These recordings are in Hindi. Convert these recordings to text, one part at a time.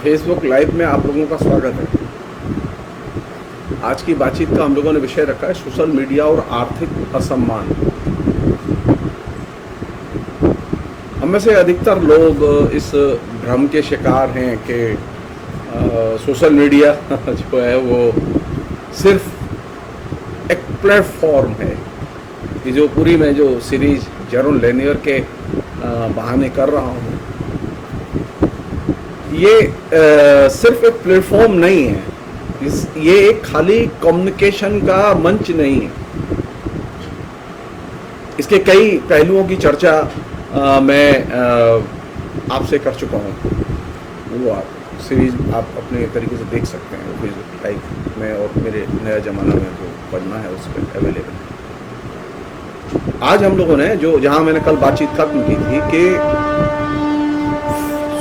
फेसबुक लाइव में आप लोगों का स्वागत है। आज की बातचीत का हम लोगों ने विषय रखा है सोशल मीडिया और आर्थिक असम्मान। हम में से अधिकतर लोग इस भ्रम के शिकार हैं कि सोशल मीडिया जो है वो सिर्फ एक प्लेटफॉर्म है। कि जो पूरी मैं जो सीरीज जेरोन लेनियर के बहाने कर रहा हूँ, ये सिर्फ एक प्लेटफॉर्म नहीं है, ये एक खाली कम्युनिकेशन का मंच नहीं है। इसके कई पहलुओं की चर्चा मैं आपसे कर चुका हूँ। वो आप सीरीज आप अपने तरीके से देख सकते हैं फेसबुक लाइव में, और मेरे नया ज़माना में जो पढ़ना है उस पर अवेलेबल है। आज हम लोगों ने जहाँ मैंने कल बातचीत खत्म की थी कि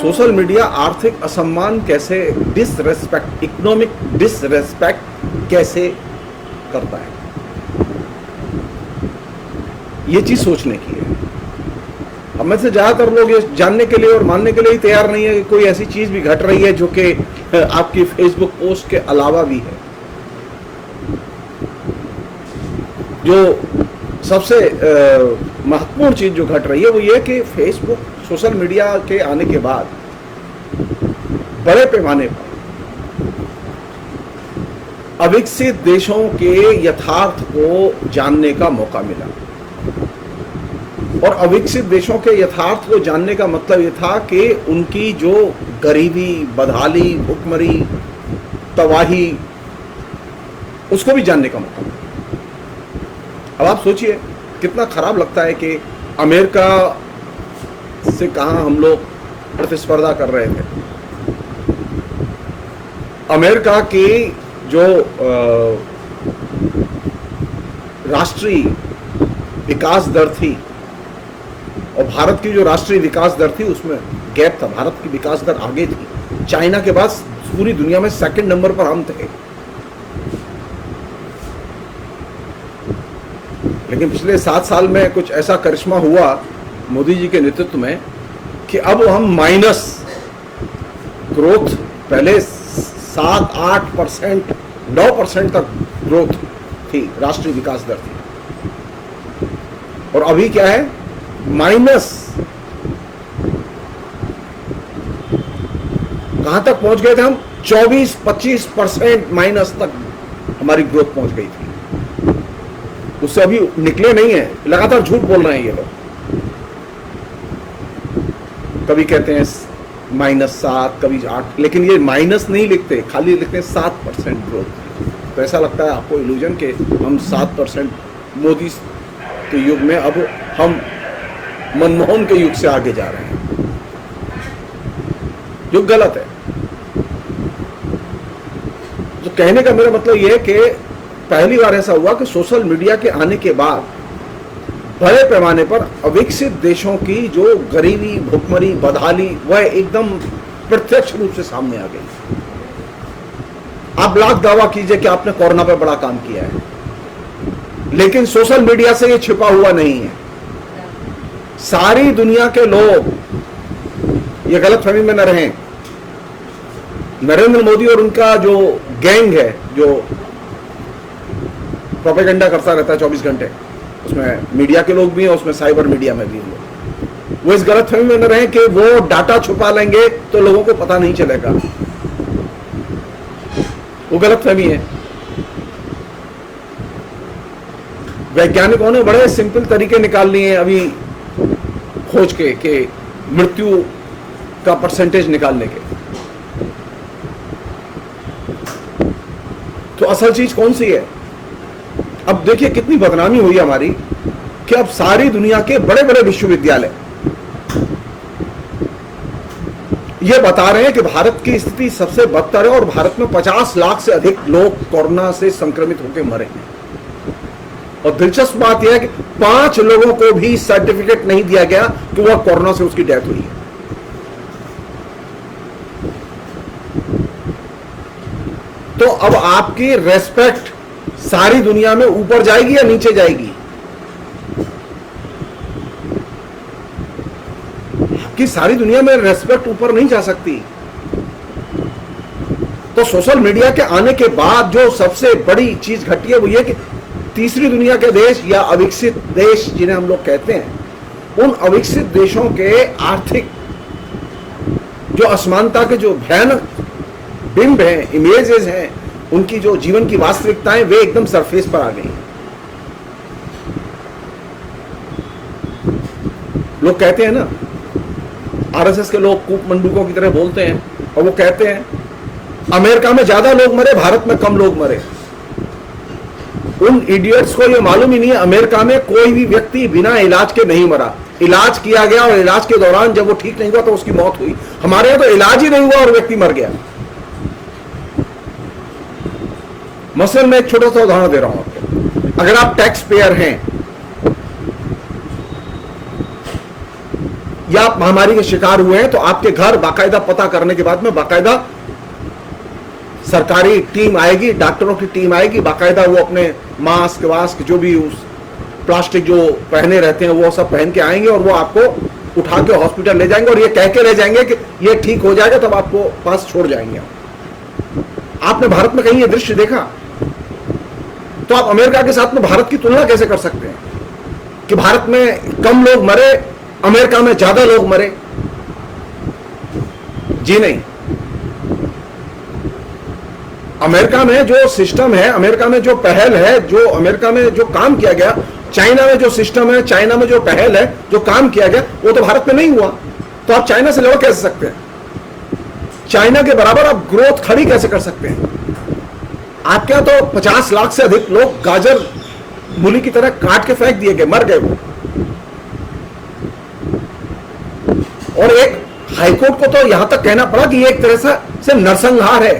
सोशल मीडिया आर्थिक असम्मान कैसे, डिसरेस्पेक्ट, इकोनॉमिक डिसरेस्पेक्ट कैसे करता है, ये चीज सोचने की है। हम में से ज्यादातर लोग ये जानने के लिए और मानने के लिए ही तैयार नहीं है कि कोई ऐसी चीज भी घट रही है जो कि आपकी फेसबुक पोस्ट के अलावा भी है। जो सबसे महत्वपूर्ण चीज जो घट रही है वो ये कि फेसबुक, सोशल मीडिया के आने के बाद बड़े पैमाने पर अविकसित देशों के यथार्थ को जानने का मौका मिला। और अविकसित देशों के यथार्थ को जानने का मतलब ये था कि उनकी जो गरीबी, बदहाली, भुखमरी, तबाही, उसको भी जानने का मौका मिला। अब आप सोचिए कितना खराब लगता है कि अमेरिका से कहाँ हम लोग प्रतिस्पर्धा कर रहे थे। अमेरिका की जो राष्ट्रीय विकास दर थी और भारत की जो राष्ट्रीय विकास दर थी, उसमें गैप था। भारत की विकास दर आगे थी। चाइना के बाद पूरी दुनिया में सेकंड नंबर पर हम थे। लेकिन पिछले 7 साल में कुछ ऐसा करिश्मा हुआ मोदी जी के नेतृत्व में कि अब हम माइनस ग्रोथ, पहले 7-8%, 9% तक ग्रोथ थी, राष्ट्रीय विकास दर थी, और अभी क्या है, माइनस। कहां तक पहुंच गए थे हम? 24-25% माइनस तक हमारी ग्रोथ पहुंच गई थी। उससे अभी निकले नहीं है, लगातार झूठ बोल रहे हैं ये लोग। कभी कहते हैं -7, कभी 8, लेकिन ये माइनस नहीं लिखते, खाली लिखते हैं 7% ग्रोथ। तो ऐसा लगता है आपको इल्यूजन के हम 7% मोदी के युग में, अब हम मनमोहन के युग से आगे जा रहे हैं, जो गलत है। तो कहने का मेरा मतलब यह है कि पहली बार ऐसा हुआ कि सोशल मीडिया के आने के बाद बड़े पैमाने पर अविकसित देशों की जो गरीबी, भुखमरी, बदहाली, वह एकदम प्रत्यक्ष रूप से सामने आ गई। आप लाख दावा कीजिए कि आपने कोरोना पर बड़ा काम किया है, लेकिन सोशल मीडिया से ये छिपा हुआ नहीं है। सारी दुनिया के लोग ये गलतफहमी में न रहें। नरेंद्र मोदी और उनका जो गैंग है, जो प्रोपेगेंडा करता रहता है 24 घंटे, उसमें मीडिया के लोग भी हैं, उसमें साइबर मीडिया में भी लोग, वो इस गलतफहमी में न रहें कि वो डाटा छुपा लेंगे तो लोगों को पता नहीं चलेगा। वो गलतफहमी है। वैज्ञानिकों ने बड़े सिंपल तरीके निकाल लिए हैं अभी खोज के कि मृत्यु का परसेंटेज निकालने के। तो असल चीज कौन सी है? अब देखिए कितनी बदनामी हुई हमारी कि अब सारी दुनिया के बड़े बड़े विश्वविद्यालय ये बता रहे हैं कि भारत की स्थिति सबसे बदतर है और भारत में 50 लाख से अधिक लोग कोरोना से संक्रमित होकर मरे हैं। और दिलचस्प बात यह है कि 5 लोगों को भी सर्टिफिकेट नहीं दिया गया कि वह कोरोना से उसकी डेथ हुई है। तो अब आपकी रेस्पेक्ट सारी दुनिया में ऊपर जाएगी या नीचे जाएगी? कि सारी दुनिया में रेस्पेक्ट ऊपर नहीं जा सकती। तो सोशल मीडिया के आने के बाद जो सबसे बड़ी चीज घटी है वो ये कि तीसरी दुनिया के देश या अविकसित देश जिन्हें हम लोग कहते हैं, उन अविकसित देशों के आर्थिक जो असमानता के जो भयानक बिंब हैं, इमेजेस हैं, उनकी जो जीवन की वास्तविकताएं, वे एकदम सरफेस पर आ गई। लोग कहते हैं ना, आरएसएस के लोग कूप मंडूकों की तरह बोलते हैं और वो कहते हैं अमेरिका में ज्यादा लोग मरे, भारत में कम लोग मरे। उन इडियट्स को ये मालूम ही नहीं है अमेरिका में कोई भी व्यक्ति बिना इलाज के नहीं मरा। इलाज किया गया और इलाज के दौरान जब वो ठीक नहीं हुआ तो उसकी मौत हुई। हमारे यहां तो इलाज ही नहीं हुआ और व्यक्ति मर गया। मसलन मैं एक छोटा सा उदाहरण दे रहा हूं आपको। अगर आप टैक्स पेयर हैं या आप महामारी के शिकार हुए हैं तो आपके घर बाकायदा पता करने के बाद में बाकायदा सरकारी टीम आएगी, डॉक्टरों की टीम आएगी, बाकायदा वो अपने मास्क वास्क जो भी उस प्लास्टिक जो पहने रहते हैं वो सब पहन के आएंगे और वो आपको उठा के हॉस्पिटल ले जाएंगे और ये कह के ले जाएंगे कि ये ठीक हो जाएगा, तब आपको पास छोड़ जाएंगे। आपने भारत में कहीं ये दृश्य देखा? तो आप अमेरिका के साथ में भारत की तुलना कैसे कर सकते हैं कि भारत में कम लोग मरे, अमेरिका में ज्यादा लोग मरे? जी नहीं। अमेरिका में जो सिस्टम है, अमेरिका में जो पहल है, जो अमेरिका में जो काम किया गया, चाइना में जो सिस्टम है, चाइना में जो पहल है, जो काम किया गया, वो तो भारत में नहीं हुआ। तो आप चाइना से लड़ कैसे सकते हैं? चाइना के बराबर आप ग्रोथ खड़ी कैसे कर सकते हैं? आपके यहां तो 50 लाख से अधिक लोग गाजर मूली की तरह काट के फेंक दिए गए, मर गए वो। और एक हाईकोर्ट को तो यहां तक कहना पड़ा कि ये एक तरह से नरसंहार है।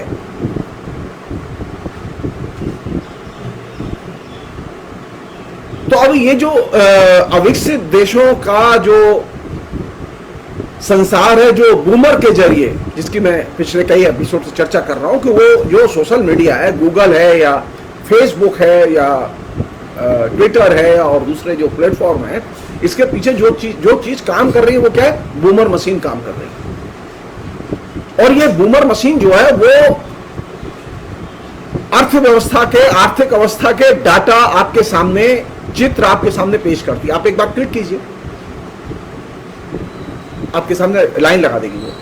तो अब ये जो अविकसित देशों का जो संसार है, जो बूमर के जरिए, जिसकी मैं पिछले कई एपिसोड से चर्चा कर रहा हूं कि वो जो सोशल मीडिया है, गूगल है या फेसबुक है या ट्विटर है और दूसरे जो प्लेटफॉर्म है, इसके पीछे जो चीज काम कर रही है वो क्या है? बूमर मशीन काम कर रही है। और ये बूमर मशीन जो है वो अर्थव्यवस्था के, आर्थिक अवस्था के डाटा आपके सामने, चित्र आपके सामने पेश करती है। आप एक बार क्लिक कीजिए, आपके सामने लाइन लगा देगी वो।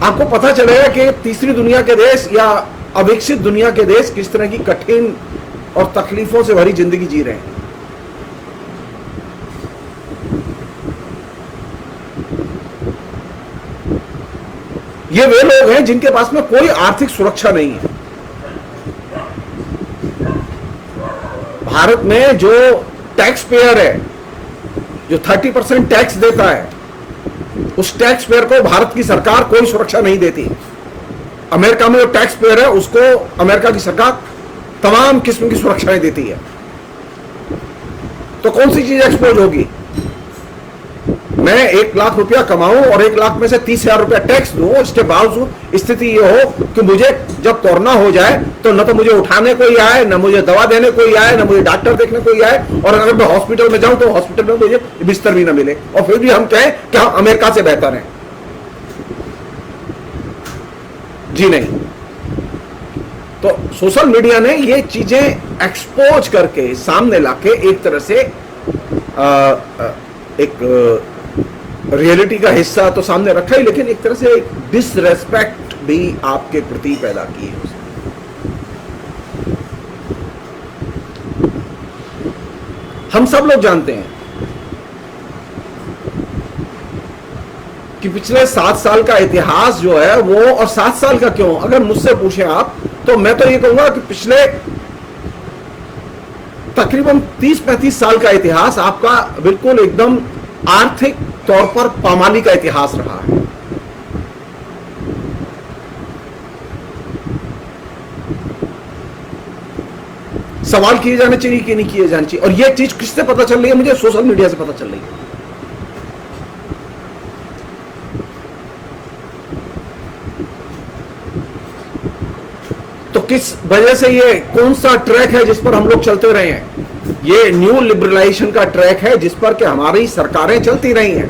आपको पता चलेगा कि तीसरी दुनिया के देश या अविकसित दुनिया के देश किस तरह की कठिन और तकलीफों से भरी जिंदगी जी रहे हैं। ये वे लोग हैं जिनके पास में कोई आर्थिक सुरक्षा नहीं है। भारत में जो टैक्स पेयर है, जो 30% टैक्स देता है, उस टैक्स पेयर को भारत की सरकार कोई सुरक्षा नहीं देती। अमेरिका में जो टैक्स पेयर है उसको अमेरिका की सरकार तमाम किस्म की सुरक्षाएं देती है। तो कौन सी चीज एक्सपोज होगी? मैं 1 लाख रुपया कमाऊं और 1 लाख में से 30,000 रुपया टैक्स दूं, इसके बावजूद स्थिति ये हो कि मुझे जब कोरोना हो जाए तो न तो मुझे उठाने कोई आए, न मुझे दवा देने कोई आए, न मुझे डॉक्टर देखने कोई आए, और अगर मैं हॉस्पिटल में जाऊं तो हॉस्पिटल में मुझे बिस्तर भी न मिले, और फिर भी हम कहें कि हम अमेरिका से बेहतर हैं। जी नहीं। तो सोशल मीडिया ने ये चीजें एक्सपोज करके सामने लाके एक तरह से एक रियलिटी का हिस्सा तो सामने रखा ही, लेकिन एक तरह से एक डिसरेस्पेक्ट भी आपके प्रति पैदा की है। हम सब लोग जानते हैं कि पिछले 7 साल का इतिहास जो है वो, और 7 साल का क्यों, अगर मुझसे पूछें आप, तो मैं तो ये कहूंगा कि पिछले तकरीबन 30-35 साल का इतिहास आपका बिल्कुल एकदम आर्थिक तौर पर पामाली का इतिहास रहा है। सवाल किए जाने चाहिए कि नहीं किए जाने चाहिए, और यह चीज किससे पता चल रही है? मुझे सोशल मीडिया से पता चल रही है। तो किस वजह से, ये कौन सा ट्रैक है जिस पर हम लोग चलते रहे हैं? ये न्यू लिबरलाइजेशन का ट्रैक है जिस पर कि हमारी सरकारें चलती रही हैं।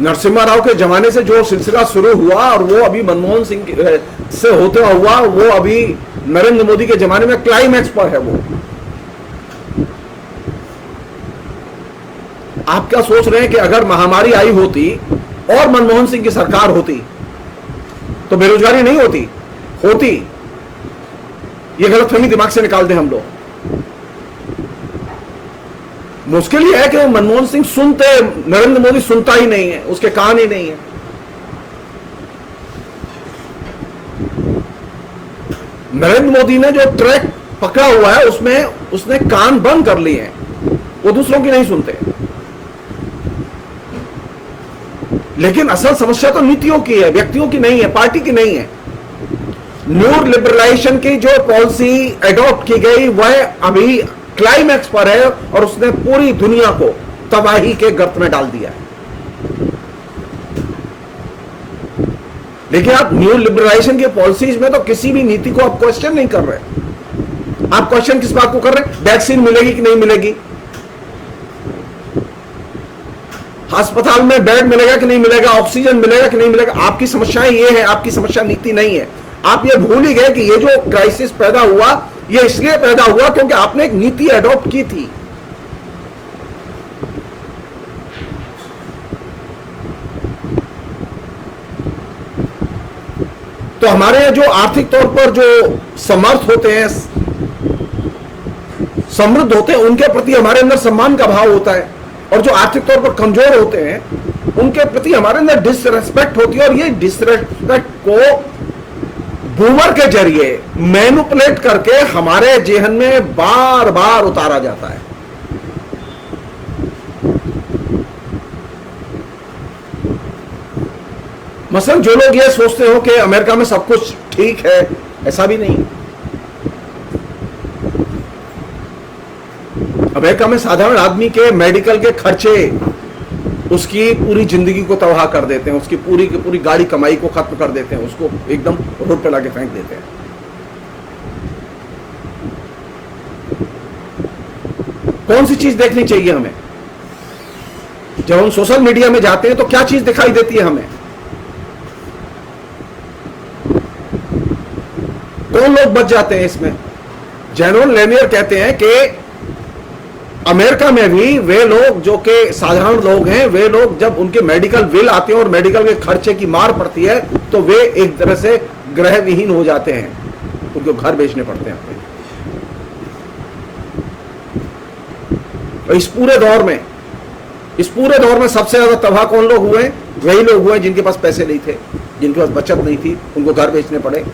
नरसिम्हा राव के जमाने से जो सिलसिला शुरू हुआ और वो अभी मनमोहन सिंह से होते हुआ वो अभी नरेंद्र मोदी के जमाने में क्लाइमैक्स पर है। वो आप क्या सोच रहे हैं कि अगर महामारी आई होती और मनमोहन सिंह की सरकार होती तो बेरोजगारी नहीं होती? ये गलतफहमी दिमाग से निकाल दें हम लोग। मुश्किल ये है कि मनमोहन सिंह सुनते, नरेंद्र मोदी सुनता ही नहीं है, उसके कान ही नहीं है। नरेंद्र मोदी ने जो ट्रैक पकड़ा हुआ है उसमें उसने कान बंद कर लिए हैं, वो दूसरों की नहीं सुनते। लेकिन असल समस्या तो नीतियों की है, व्यक्तियों की नहीं है, पार्टी की नहीं है। न्यू लिबरलाइजेशन की जो पॉलिसी एडॉप्ट की गई वह अभी क्लाइमैक्स पर है और उसने पूरी दुनिया को तबाही के गर्त में डाल दिया है। देखिए, आप न्यू लिबरलाइजेशन की पॉलिसीज में तो किसी भी नीति को आप क्वेश्चन नहीं कर रहे। आप क्वेश्चन किस बात को कर रहे हैं? वैक्सीन मिलेगी कि नहीं मिलेगी, अस्पताल में बेड मिलेगा कि नहीं मिलेगा, ऑक्सीजन मिलेगा कि नहीं मिलेगा। आपकी समस्याएं ये है, आपकी समस्या नीति नहीं है। आप ये भूल ही गए कि ये जो क्राइसिस पैदा हुआ ये इसलिए पैदा हुआ क्योंकि आपने एक नीति एडॉप्ट की थी। तो हमारे जो आर्थिक तौर पर जो समर्थ होते हैं, समृद्ध होते हैं, उनके प्रति हमारे अंदर सम्मान का भाव होता है, और जो आर्थिक तौर पर कमजोर होते हैं उनके प्रति हमारे अंदर डिसरेस्पेक्ट होती है। और ये डिसरेस्पेक्ट को बूमर के जरिए मैनिपुलेट करके हमारे जेहन में बार बार उतारा जाता है। मसलन जो लोग ये सोचते हो कि अमेरिका में सब कुछ ठीक है, ऐसा भी नहीं। अमेरिका में साधारण आदमी के मेडिकल के खर्चे उसकी पूरी जिंदगी को तबाह कर देते हैं, उसकी पूरी की पूरी गाड़ी कमाई को खत्म कर देते हैं, उसको एकदम रोड पे लाके फेंक देते हैं। कौन सी चीज देखनी चाहिए हमें? जब हम सोशल मीडिया में जाते हैं तो क्या चीज दिखाई देती है हमें? कौन लोग बच जाते हैं इसमें? जेनरल लेनियर कहते हैं कि अमेरिका में भी वे लोग जो कि साधारण लोग हैं, वे लोग जब उनके मेडिकल बिल आते हैं और मेडिकल के खर्चे की मार पड़ती है तो वे एक तरह से ग्रह विहीन हो जाते हैं, उनको घर बेचने पड़ते हैं अपने। इस पूरे दौर में सबसे ज्यादा तबाह कौन लोग हुए? वही लोग हुए जिनके पास पैसे नहीं थे, जिनके पास बचत नहीं थी, उनको घर बेचने पड़े।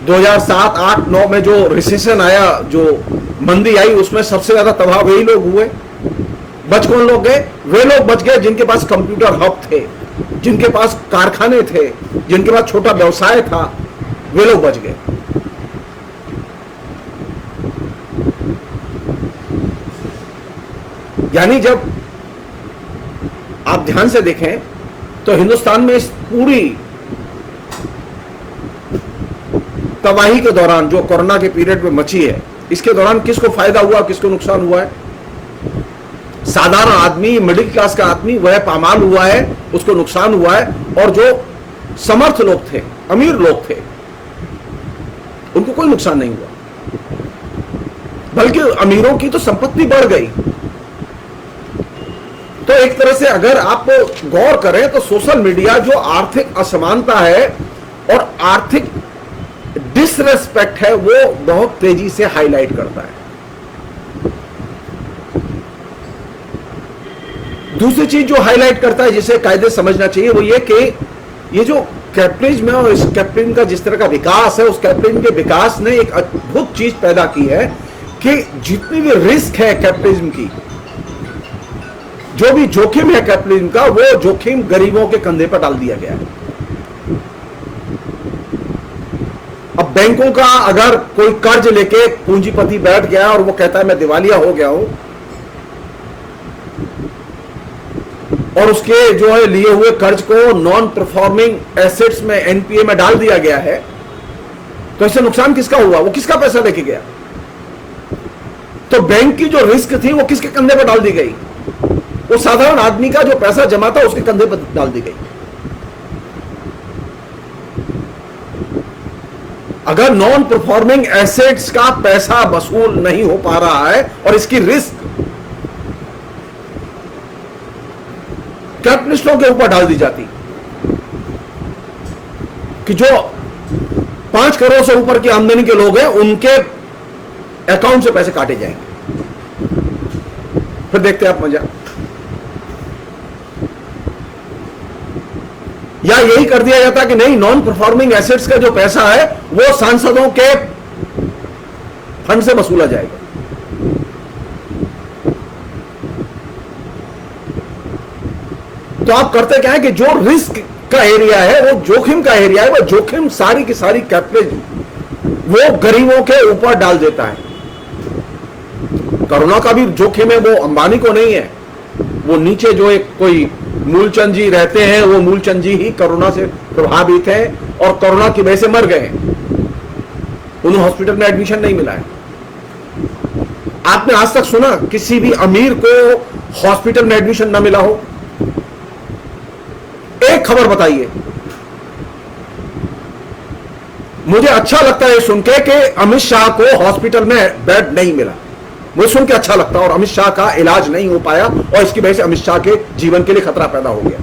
2007, 8, 9 में जो रिसेशन आया, जो मंदी आई, उसमें सबसे ज्यादा तबाह वही लोग हुए। बच कौन लोग गए? वे लोग बच गए जिनके पास कंप्यूटर हब थे, जिनके पास कारखाने थे, जिनके पास छोटा व्यवसाय था, वे लोग बच गए। यानी जब आप ध्यान से देखें तो हिंदुस्तान में इस पूरी तबाही के दौरान जो कोरोना के पीरियड में मची है, इसके दौरान किसको फायदा हुआ, किसको नुकसान हुआ है? साधारण आदमी, मिडिल क्लास का आदमी, वह पामाल हुआ है, उसको नुकसान हुआ है। और जो समर्थ लोग थे, अमीर लोग थे, उनको कोई नुकसान नहीं हुआ, बल्कि अमीरों की तो संपत्ति बढ़ गई। तो एक तरह से अगर आप गौर करें तो सोशल मीडिया जो आर्थिक असमानता है और आर्थिक डिसरेस्पेक्ट है वो बहुत तेजी से हाईलाइट करता है। दूसरी चीज जो हाईलाइट करता है, जिसे कायदे समझना चाहिए, वो ये कि ये जो कैपिटलिज्म है और इस कैपिटलिज्म का जिस तरह का विकास है, उस कैपिटलिज्म के विकास ने एक अद्भुत चीज पैदा की है कि जितनी भी रिस्क है कैपिटलिज्म की, जो भी जोखिम है कैपिटलिज्म का, वो जोखिम गरीबों के कंधे पर डाल दिया गया है। अब बैंकों का अगर कोई कर्ज लेके पूंजीपति बैठ गया और वो कहता है मैं दिवालिया हो गया हूं, और उसके जो है लिए हुए कर्ज को नॉन परफॉर्मिंग एसेट्स में, एनपीए में डाल दिया गया है, तो इससे नुकसान किसका हुआ? वो किसका पैसा लेके गया? तो बैंक की जो रिस्क थी वो किसके कंधे पर डाल दी गई? वो साधारण आदमी का जो पैसा जमा था उसके कंधे पर डाल दी गई। अगर नॉन परफॉर्मिंग एसेट्स का पैसा वसूल नहीं हो पा रहा है और इसकी रिस्क कैपिटलिस्टों के ऊपर डाल दी जाती कि जो 5 करोड़ से ऊपर की आमदनी के लोग हैं उनके अकाउंट से पैसे काटे जाएंगे, फिर देखते हैं आप मजा। या यही कर दिया जाता कि नहीं, नॉन परफॉर्मिंग एसेट्स का जो पैसा है वो सांसदों के फंड से वसूला जाएगा। तो आप करते क्या है कि जो रिस्क का एरिया है, वो जोखिम का एरिया है, वो जोखिम सारी की सारी कैपिटल वो गरीबों के ऊपर डाल देता है। कोरोना का भी जोखिम है, वो अंबानी को नहीं है, वो नीचे जो एक कोई मूलचंद जी रहते हैं, वो मूलचंद जी ही कोरोना से प्रभावित हैं और कोरोना की वजह से मर गए हैं, उन्हें हॉस्पिटल में एडमिशन नहीं मिला है। आपने आज तक सुना किसी भी अमीर को हॉस्पिटल में एडमिशन ना मिला हो? एक खबर बताइए। मुझे अच्छा लगता है सुन के कि अमित शाह को हॉस्पिटल में बेड नहीं मिला, मुझे सुन के अच्छा लगता है, और अमित शाह का इलाज नहीं हो पाया और इसकी वजह से अमित शाह के जीवन के लिए खतरा पैदा हो गया।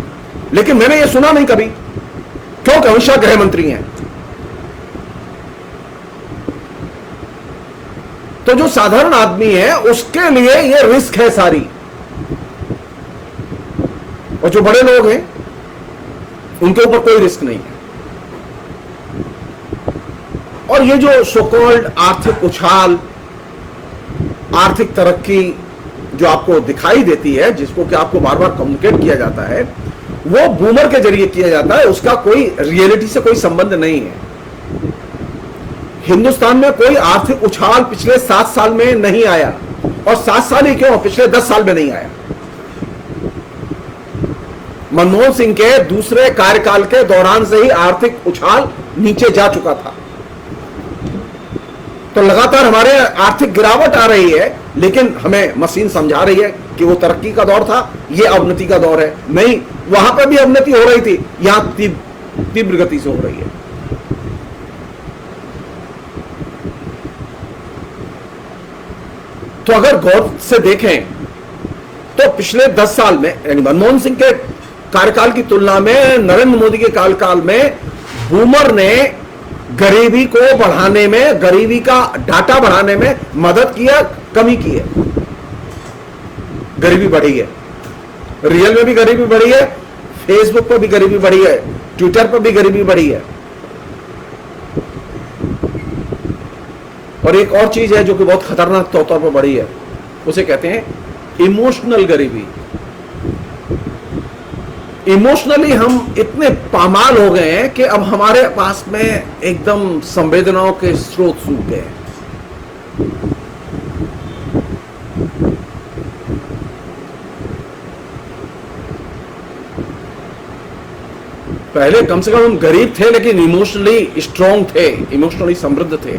लेकिन मैंने यह सुना नहीं कभी, क्योंकि अमित शाह गृह मंत्री हैं। तो जो साधारण आदमी है उसके लिए यह रिस्क है सारी, और जो बड़े लोग हैं उनके ऊपर कोई रिस्क नहीं है। और ये जो सो कॉल्ड आर्थिक उछाल, आर्थिक तरक्की जो आपको दिखाई देती है, जिसको कि आपको बार बार कम्युनिकेट किया जाता है, वो बूमर के जरिए किया जाता है, उसका कोई रियलिटी से कोई संबंध नहीं है। हिंदुस्तान में कोई आर्थिक उछाल पिछले 7 साल में नहीं आया, और 7 साल ही क्यों, पिछले 10 साल में नहीं आया। मनमोहन सिंह के दूसरे कार्यकाल के दौरान से ही आर्थिक उछाल नीचे जा चुका था। तो लगातार हमारे आर्थिक गिरावट आ रही है, लेकिन हमें मशीन समझा रही है कि वो तरक्की का दौर था, ये अवनति का दौर है। नहीं, वहां पर भी अवनति हो रही थी, यहां तीव्र गति से हो रही है। तो अगर गौर से देखें तो पिछले 10 साल में, यानी मनमोहन सिंह के कार्यकाल की तुलना में नरेंद्र मोदी के कार्यकाल में बूमर ने गरीबी को बढ़ाने में, गरीबी का डाटा बढ़ाने में मदद किया, कमी की है। गरीबी बढ़ी है, रियल में भी गरीबी बढ़ी है, फेसबुक पर भी गरीबी बढ़ी है, ट्विटर पर भी गरीबी बढ़ी है। और एक और चीज है जो कि बहुत खतरनाक तौर पर बढ़ी है, उसे कहते हैं इमोशनल गरीबी। इमोशनली हम इतने पामाल हो गए हैं कि अब हमारे पास में एकदम संवेदनाओं के स्रोत सूख गए हैं। पहले कम से कम हम गरीब थे लेकिन इमोशनली स्ट्रांग थे, इमोशनली समृद्ध थे।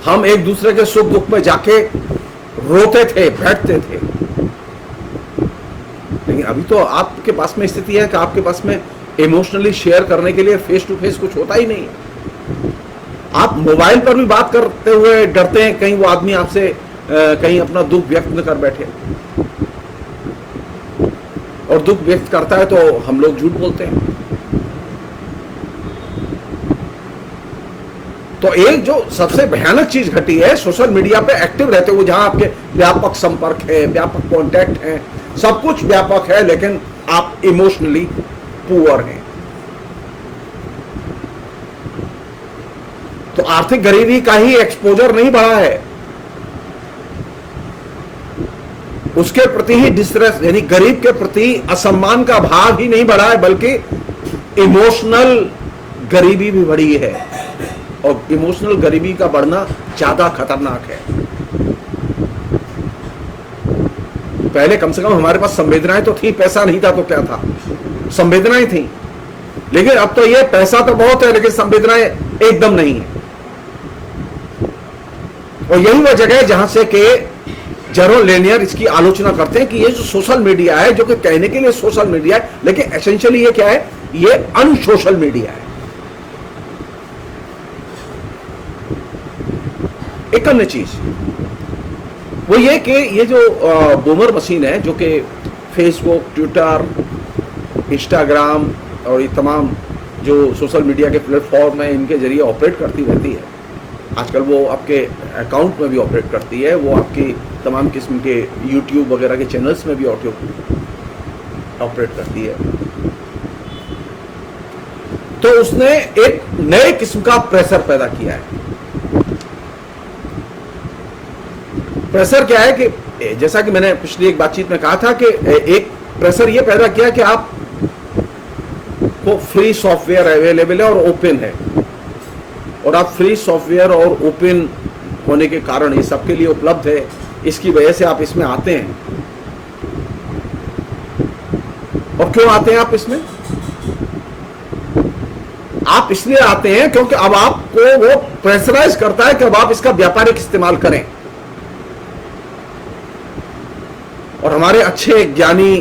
हम एक दूसरे के सुख दुख में जाके रोते थे, बैठते थे। लेकिन अभी तो आपके पास में स्थिति है कि आपके पास में इमोशनली शेयर करने के लिए फेस टू फेस कुछ होता ही नहीं है। आप मोबाइल पर भी बात करते हुए डरते हैं कहीं वो आदमी आपसे कहीं अपना दुख व्यक्त न कर बैठे, और दुख व्यक्त करता है तो हम लोग झूठ बोलते हैं। तो एक जो सबसे भयानक चीज घटी है, सोशल मीडिया पे एक्टिव रहते हुए, जहां आपके व्यापक संपर्क है, व्यापक कॉन्टैक्ट है, सब कुछ व्यापक है, लेकिन आप इमोशनली पुअर हैं। तो आर्थिक गरीबी का ही एक्सपोजर नहीं बढ़ा है, उसके प्रति ही डिस्ट्रेस, यानी गरीब के प्रति असम्मान का भाव ही नहीं बढ़ा है, बल्कि इमोशनल गरीबी भी बढ़ी है। और इमोशनल गरीबी का बढ़ना ज्यादा खतरनाक है। पहले कम से कम हमारे पास संवेदनाएं तो थी, पैसा नहीं था तो क्या था, संवेदनाएं थी। लेकिन अब तो ये पैसा तो बहुत है लेकिन संवेदनाएं एकदम नहीं है। और यही वह जगह है जहां से कि जेरोम लेनियर इसकी आलोचना करते हैं कि ये जो सोशल मीडिया है, जो कि कहने के लिए सोशल मीडिया है, लेकिन एसेंशियली ये क्या है, ये अनसोशल मीडिया है। एक अन्य चीज वो ये कि ये जो बूमर मशीन है, जो कि फेसबुक, ट्विटर, इंस्टाग्राम और ये तमाम जो सोशल मीडिया के प्लेटफॉर्म हैं, इनके जरिए ऑपरेट करती रहती है। आजकल वो आपके अकाउंट में भी ऑपरेट करती है, वो आपकी तमाम किस्म के यूट्यूब वगैरह के चैनल्स में भी ऑपरेट करती है। तो उसने एक नए किस्म का प्रेशर पैदा किया है। प्रेशर क्या है कि जैसा कि मैंने पिछली एक बातचीत में कहा था कि एक प्रेशर ये पैदा किया कि आप को फ्री सॉफ्टवेयर अवेलेबल है और ओपन है, और आप फ्री सॉफ्टवेयर और ओपन होने के कारण ये सबके लिए उपलब्ध है, इसकी वजह से आप इसमें आते हैं। और क्यों आते हैं आप इसमें? आप इसलिए आते हैं क्योंकि अब आपको वो प्रेशराइज करता है कि अब आप इसका व्यापारिक इस्तेमाल करें। और हमारे अच्छे ज्ञानी,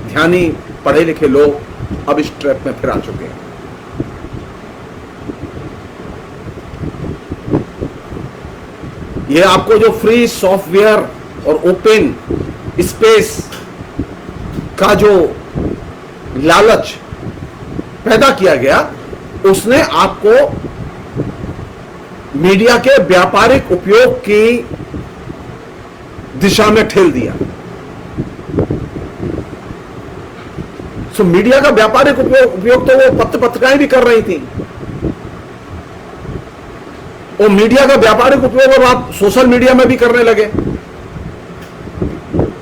ध्यानी, पढ़े लिखे लोग अब इस ट्रैप में फिर आ चुके हैं। ये आपको जो फ्री सॉफ्टवेयर और ओपन स्पेस का जो लालच पैदा किया गया, उसने आपको मीडिया के व्यापारिक उपयोग की दिशा में ठेल दिया। तो मीडिया का व्यापारिक उपयोग तो वो पत्र पत्रिकाएं भी कर रही थी, और मीडिया का व्यापारिक उपयोग अब आप सोशल मीडिया में भी करने लगे।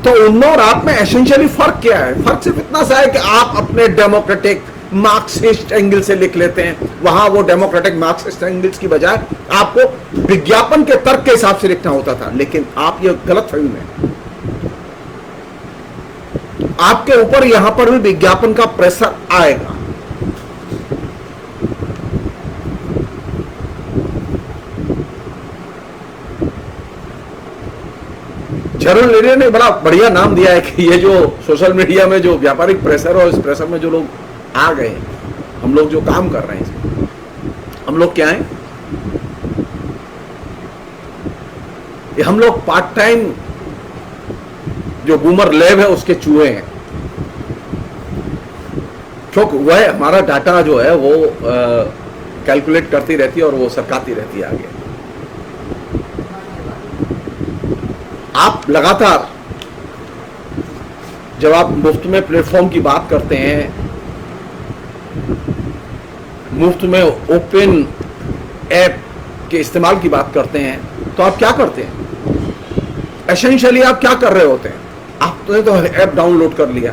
तो उनमें और आप में एसेंशियली फर्क क्या है? फर्क सिर्फ इतना सा है कि आप अपने डेमोक्रेटिक मार्क्सिस्ट एंगल से लिख लेते हैं, वहां वो डेमोक्रेटिक मार्क्सिस्ट एंगल्स की बजाय आपको विज्ञापन के तर्क के हिसाब से लिखना होता था। लेकिन आप ये गलत फहमी में, आपके ऊपर यहां पर भी विज्ञापन का प्रेशर आएगा। जेरोम लेनियर ने बड़ा बढ़िया नाम दिया है कि ये जो सोशल मीडिया में जो व्यापारिक प्रेशर और इस प्रेशर में जो लोग आ गए, हम लोग जो काम कर रहे हैं इसमें, हम लोग क्या हैं? ये हम लोग पार्ट टाइम जो बूमर लैब है उसके चूहे हैं। क्योंकि वह हमारा डाटा जो है वो कैलकुलेट करती रहती है और वो सरकाती रहती है आगे। आप लगातार जब आप मुफ्त में प्लेटफॉर्म की बात करते हैं, मुफ्त में ओपन ऐप के इस्तेमाल की बात करते हैं, तो आप क्या करते हैं? एसेंशियली आप क्या कर रहे होते हैं? आपने तो ऐप डाउनलोड कर लिया।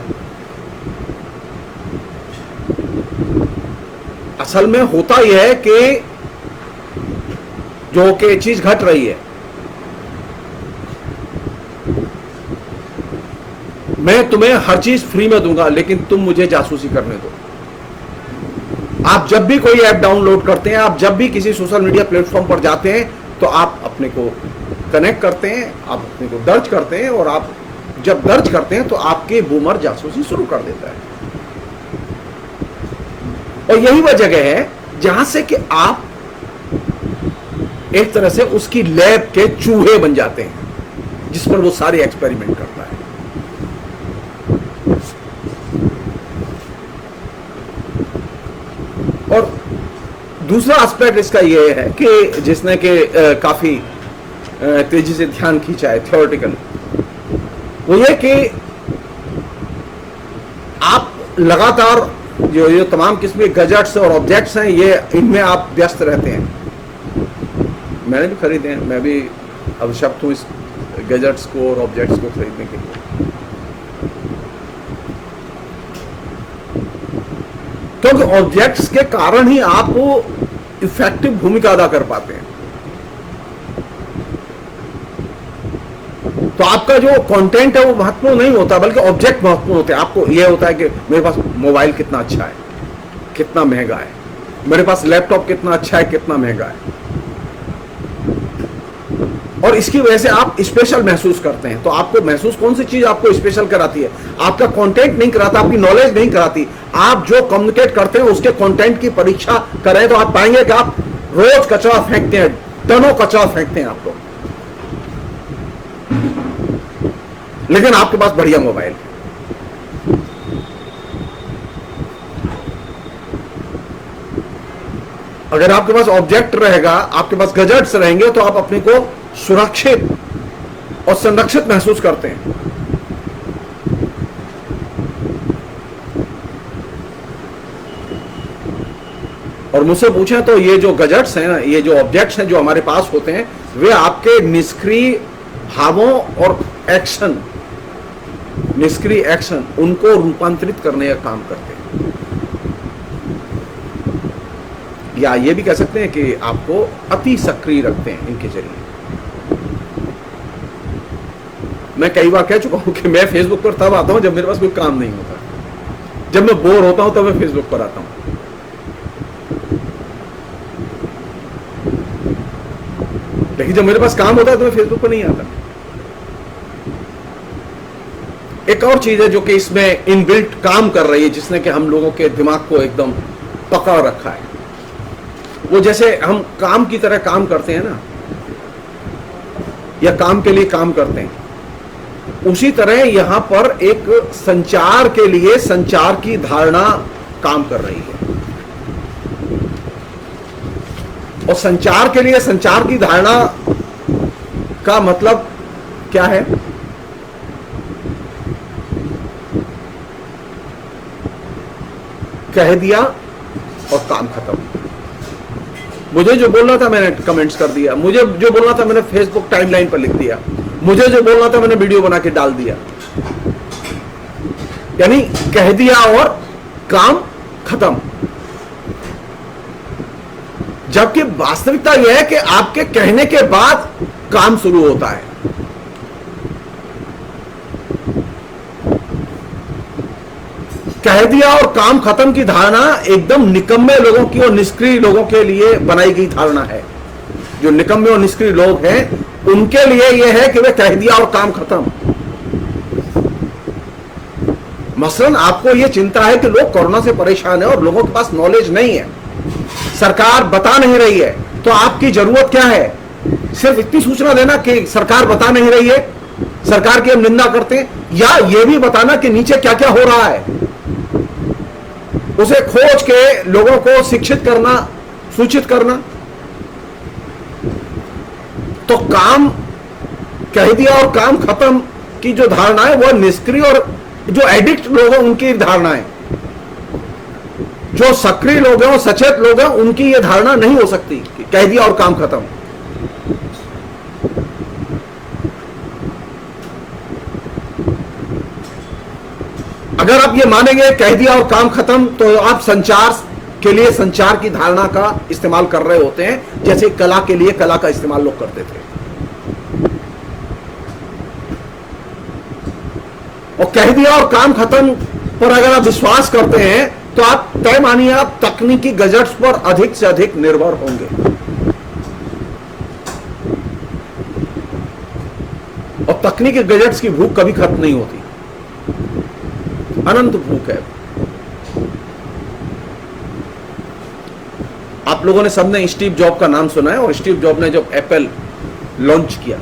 असल में होता यह है कि जो कि चीज घट रही है, मैं तुम्हें हर चीज फ्री में दूंगा, लेकिन तुम मुझे जासूसी करने दो। आप जब भी कोई ऐप डाउनलोड करते हैं, आप जब भी किसी सोशल मीडिया प्लेटफॉर्म पर जाते हैं, तो आप अपने को कनेक्ट करते हैं, आप अपने को दर्ज करते हैं, और आप जब दर्ज करते हैं तो आपके बूमर जासूसी शुरू कर देता है। और यही वह जगह है जहां से कि आप एक तरह से उसकी लैब के चूहे बन जाते हैं, जिस पर वो सारे एक्सपेरिमेंट करता है। और दूसरा एस्पेक्ट इसका यह है कि जिसने कि काफी तेजी से ध्यान खींचा है थ्योरेटिकल, वो ये कि आप लगातार जो तमाम किस्म के गैजेट्स और ऑब्जेक्ट्स हैं, ये इनमें आप व्यस्त रहते हैं। मैंने भी खरीदे हैं, मैं भी अभिशप्त हूँ इस गैजेट्स को और ऑब्जेक्ट्स को खरीदने के लिए, क्योंकि ऑब्जेक्ट्स के कारण ही आप इफेक्टिव भूमिका अदा कर पाते हैं। तो आपका जो कंटेंट है वो महत्वपूर्ण नहीं होता, बल्कि ऑब्जेक्ट महत्वपूर्ण होते हैं। आपको यह होता है कि मेरे पास मोबाइल कितना अच्छा है, कितना महंगा है, मेरे पास लैपटॉप कितना अच्छा है, कितना महंगा है। और इसकी वजह से आप स्पेशल महसूस करते हैं। तो आपको महसूस कौन सी चीज आपको स्पेशल कराती है? आपका कंटेंट नहीं कराता, आपकी नॉलेज नहीं कराती। आप जो कम्युनिकेट करते हैं उसके कंटेंट की परीक्षा करें तो आप पाएंगे कि आप रोज कचरा फेंकते हैं, टनों कचरा फेंकते हैं आप लोग, लेकिन आपके पास बढ़िया मोबाइल है। अगर आपके पास ऑब्जेक्ट रहेगा, आपके पास गैजेट्स रहेंगे, तो आप अपने को सुरक्षित और संरक्षित महसूस करते हैं। और मुझसे पूछें तो ये जो गैजेट्स हैं, ये जो ऑब्जेक्ट्स हैं जो हमारे पास होते हैं, वे आपके निष्क्रिय भावों और एक्शन, निष्क्रिय एक्शन, उनको रूपांतरित करने का काम करते हैं। या ये भी कह सकते हैं कि आपको अति सक्रिय रखते हैं इनके जरिए। मैं कई बार कह चुका हूं कि मैं फेसबुक पर तब आता हूं जब मेरे पास कोई काम नहीं होता। जब मैं बोर होता हूं तब मैं फेसबुक पर आता हूं। लेकिन जब मेरे पास काम होता है तो मैं फेसबुक पर नहीं आता। एक और चीज है जो कि इसमें इनबिल्ट काम कर रही है, जिसने कि हम लोगों के दिमाग को एकदम पकड़ रखा है। वो जैसे हम काम की तरह काम करते हैं ना, या काम के लिए काम करते हैं, उसी तरह यहां पर एक संचार के लिए संचार की धारणा काम कर रही है। और संचार के लिए संचार की धारणा का मतलब क्या है? कह दिया और काम खत्म। मुझे जो बोलना था मैंने कमेंट्स कर दिया, मुझे जो बोलना था मैंने फेसबुक टाइमलाइन पर लिख दिया, मुझे जो बोलना था मैंने वीडियो बना के डाल दिया। यानी कह दिया और काम खत्म। जबकि वास्तविकता यह है कि आपके कहने के बाद काम शुरू होता है। कह दिया और काम खत्म की धारणा एकदम निकम्मे लोगों की और निष्क्रिय लोगों के लिए बनाई गई धारणा है। जो निकम्मे और निष्क्रिय लोग हैं उनके लिए यह है कि वे कह दिया और काम खत्म। मसलन आपको यह चिंता है कि लोग कोरोना से परेशान हैं और लोगों के पास नॉलेज नहीं है, सरकार बता नहीं रही है, तो आपकी जरूरत क्या है? सिर्फ इतनी सूचना देना कि सरकार बता नहीं रही है, सरकार की हम निंदा करते हैं, या यह भी बताना कि नीचे क्या क्या हो रहा है, उसे खोज के लोगों को शिक्षित करना, सूचित करना। तो काम कह दिया और काम खत्म की जो धारणा है वह निष्क्रिय और जो एडिक्ट लोग हैं उनकी धारणा है। जो सक्रिय लोग हैं और सचेत लोग हैं उनकी यह धारणा नहीं हो सकती कि कह दिया और काम खत्म। अगर आप ये मानेंगे कह दिया और काम खत्म, तो आप संचार के लिए संचार की धारणा का इस्तेमाल कर रहे होते हैं, जैसे कला के लिए कला का इस्तेमाल लोग करते थे। और कह दिया और काम खत्म पर अगर आप विश्वास करते हैं तो आप तय मानिए आप तकनीकी गैजेट्स पर अधिक से अधिक निर्भर होंगे। और तकनीकी गैजेट्स की भूख कभी खत्म नहीं होती, अनंत भूख है। आप लोगों ने सबने स्टीव जॉब का नाम सुना है, और स्टीव जॉब ने जब एप्पल लॉन्च किया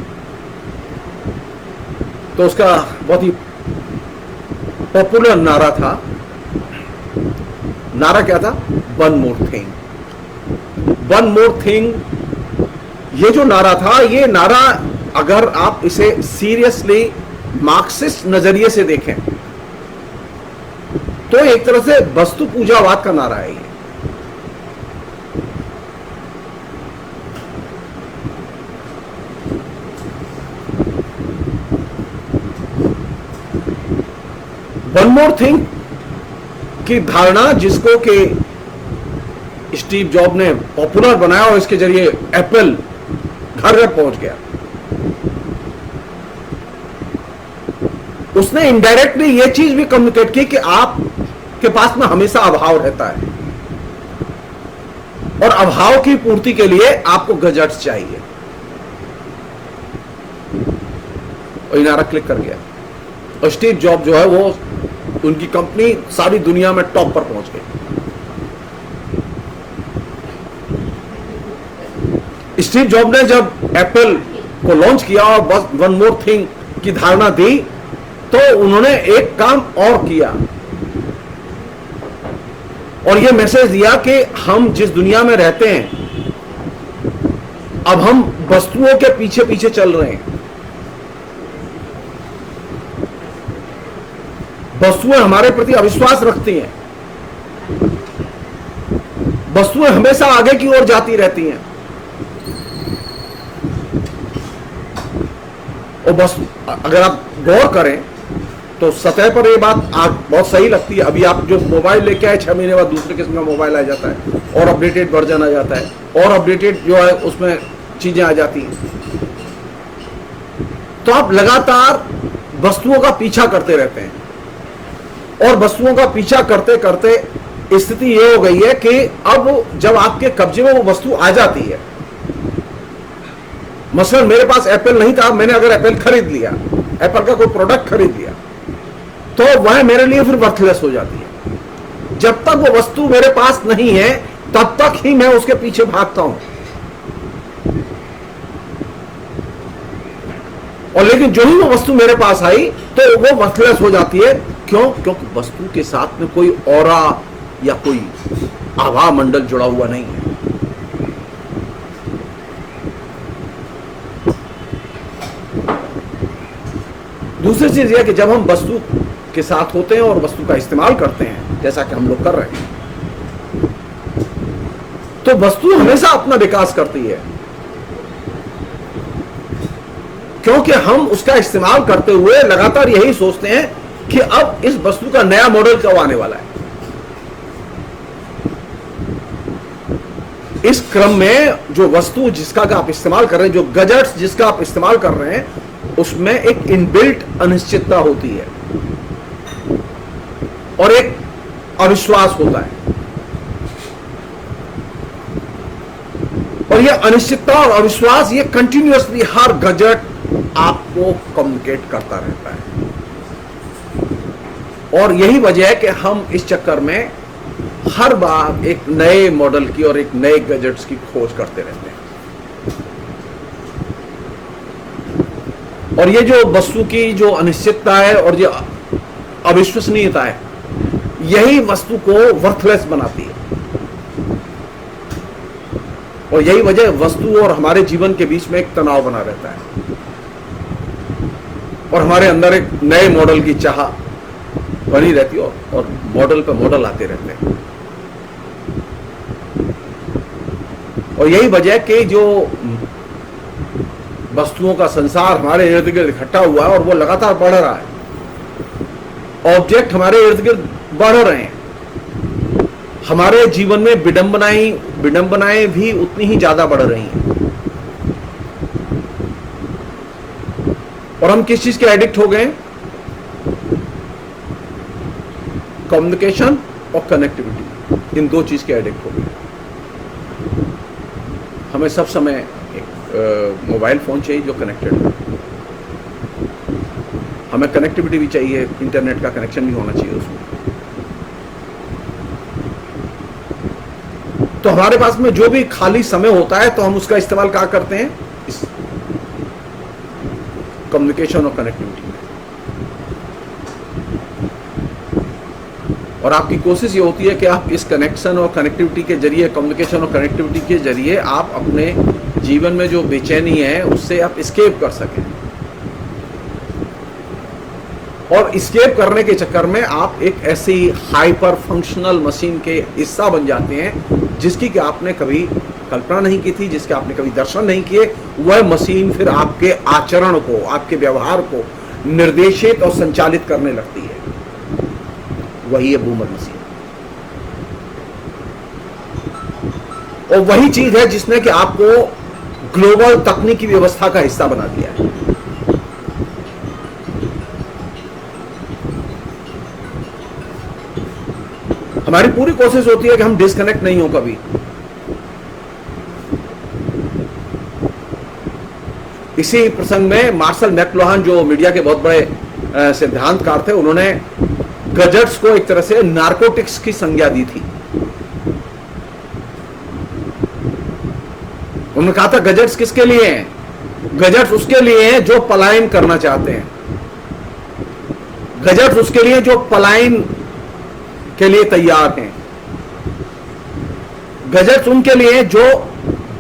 तो उसका बहुत ही पॉपुलर नारा था। नारा क्या था? One more thing. One more thing, ये जो नारा था, ये नारा अगर आप इसे सीरियसली मार्क्सिस्ट नजरिए से देखें तो एक तरह से वस्तु पूजावाद का नारा है। ये वन मोर थिंग की धारणा, जिसको कि स्टीव जॉब ने पॉपुलर बनाया और इसके जरिए एप्पल घर घर पहुंच गया, उसने इनडायरेक्टली यह चीज भी कम्युनिकेट की कि आप के पास में हमेशा अभाव रहता है और अभाव की पूर्ति के लिए आपको गैजेट्स चाहिए। और इनारा क्लिक कर गया और स्टीव जॉब जो है वो उनकी कंपनी सारी दुनिया में टॉप पर पहुंच गई। स्टीव जॉब ने जब एप्पल को लॉन्च किया और बस वन मोर थिंग की धारणा दी, तो उन्होंने एक काम और किया और यह मैसेज दिया कि हम जिस दुनिया में रहते हैं अब हम वस्तुओं के पीछे पीछे चल रहे हैं। वस्तुएं हमारे प्रति अविश्वास रखती हैं, वस्तुएं हमेशा आगे की ओर जाती रहती हैं और बस अगर आप गौर करें तो सतह पर ये बात बहुत सही लगती है। अभी आप जो मोबाइल लेके आए 6 महीने बाद दूसरे किस्म का मोबाइल आ जाता है और अपडेटेड वर्जन आ जाता है और अपडेटेड जो है उसमें चीजें आ जाती हैं। तो आप लगातार वस्तुओं का पीछा करते रहते हैं और वस्तुओं का पीछा करते करते स्थिति ये हो गई है कि अब जब आपके कब्जे में वो वस्तु आ जाती है, मसलन मेरे पास एप्पल नहीं था, मैंने अगर एप्पल खरीद लिया, एप्पल का कोई प्रोडक्ट खरीद लिया, तो वह मेरे लिए फिर वर्थलेस हो जाती है। जब तक वो वस्तु मेरे पास नहीं है तब तक ही मैं उसके पीछे भागता हूं। और लेकिन जो ही वो वस्तु मेरे पास आई तो वो वर्थलेस हो जाती है। क्यों? क्योंकि वस्तु के साथ में कोई ऑरा या कोई आभा मंडल जुड़ा हुआ नहीं है। दूसरी चीज यह कि जब हम वस्तु के साथ होते हैं और वस्तु का इस्तेमाल करते हैं, जैसा कि हम लोग कर रहे हैं, तो वस्तु हमेशा अपना विकास करती है, क्योंकि हम उसका इस्तेमाल करते हुए लगातार यही सोचते हैं कि अब इस वस्तु का नया मॉडल कब आने वाला है। इस क्रम में जो वस्तु जिसका आप इस्तेमाल कर रहे हैं, जो गैजेट्स जिसका आप इस्तेमाल कर रहे हैं, उसमें एक इनबिल्ट अनिश्चितता होती है और एक अविश्वास होता है। और यह अनिश्चितता और अविश्वास ये कंटिन्यूअसली हर गैजेट आपको कम्युनिकेट करता रहता है। और यही वजह है कि हम इस चक्कर में हर बार एक नए मॉडल की और एक नए गैजेट्स की खोज करते रहते हैं। और ये जो वस्तु की जो अनिश्चितता है और जो अविश्वसनीयता है, यही वस्तु को वर्थलेस बनाती है। और यही वजह वस्तु और हमारे जीवन के बीच में एक तनाव बना रहता है और हमारे अंदर एक नए मॉडल की चाह बनी रहती है और मॉडल पे मॉडल आते रहते हैं। और यही वजह कि जो वस्तुओं का संसार हमारे इर्द गिर्द इकट्ठा हुआ है और वो लगातार बढ़ रहा है, ऑब्जेक्ट हमारे इर्द गिर्द बढ़ रहे हैं, हमारे जीवन में विडंबनाएं भी उतनी ही ज्यादा बढ़ रही हैं। और हम किस चीज के एडिक्ट हो गए? कम्युनिकेशन और कनेक्टिविटी, इन दो चीज के एडिक्ट हो गए। हमें सब समय मोबाइल फोन चाहिए जो कनेक्टेड हो, हमें कनेक्टिविटी भी चाहिए, इंटरनेट का कनेक्शन भी होना चाहिए उसमें। तो हमारे पास में जो भी खाली समय होता है तो हम उसका इस्तेमाल क्या करते हैं? इस कम्युनिकेशन और कनेक्टिविटी में। और आपकी कोशिश ये होती है कि आप इस कनेक्शन और कनेक्टिविटी के जरिए, कम्युनिकेशन और कनेक्टिविटी के जरिए आप अपने जीवन में जो बेचैनी है उससे आप एस्केप कर सकें। और एस्केप करने के चक्कर में आप एक ऐसी हाइपर फंक्शनल मशीन के हिस्सा बन जाते हैं जिसकी कि आपने कभी कल्पना नहीं की थी, जिसके आपने कभी दर्शन नहीं किए। वह मशीन फिर आपके आचरण को, आपके व्यवहार को निर्देशित और संचालित करने लगती है। वही है बूमर मशीन। और वही चीज है जिसने कि आपको ग्लोबल तकनीकी व्यवस्था का हिस्सा बना दिया है। हमारी पूरी कोशिश होती है कि हम डिस्कनेक्ट नहीं हो कभी। इसी प्रसंग में मार्शल मैक्लुहान, जो मीडिया के बहुत बड़े सिद्धांतकार थे, उन्होंने गैजेट्स को एक तरह से नारकोटिक्स की संज्ञा दी थी। उन्होंने कहा था गैजेट्स किसके लिए हैं? गैजेट्स उसके लिए हैं जो पलायन करना चाहते हैं। गैजेट्स उसके लिए जो पलायन के लिए तैयार हैं। गैजेट्स उनके लिए जो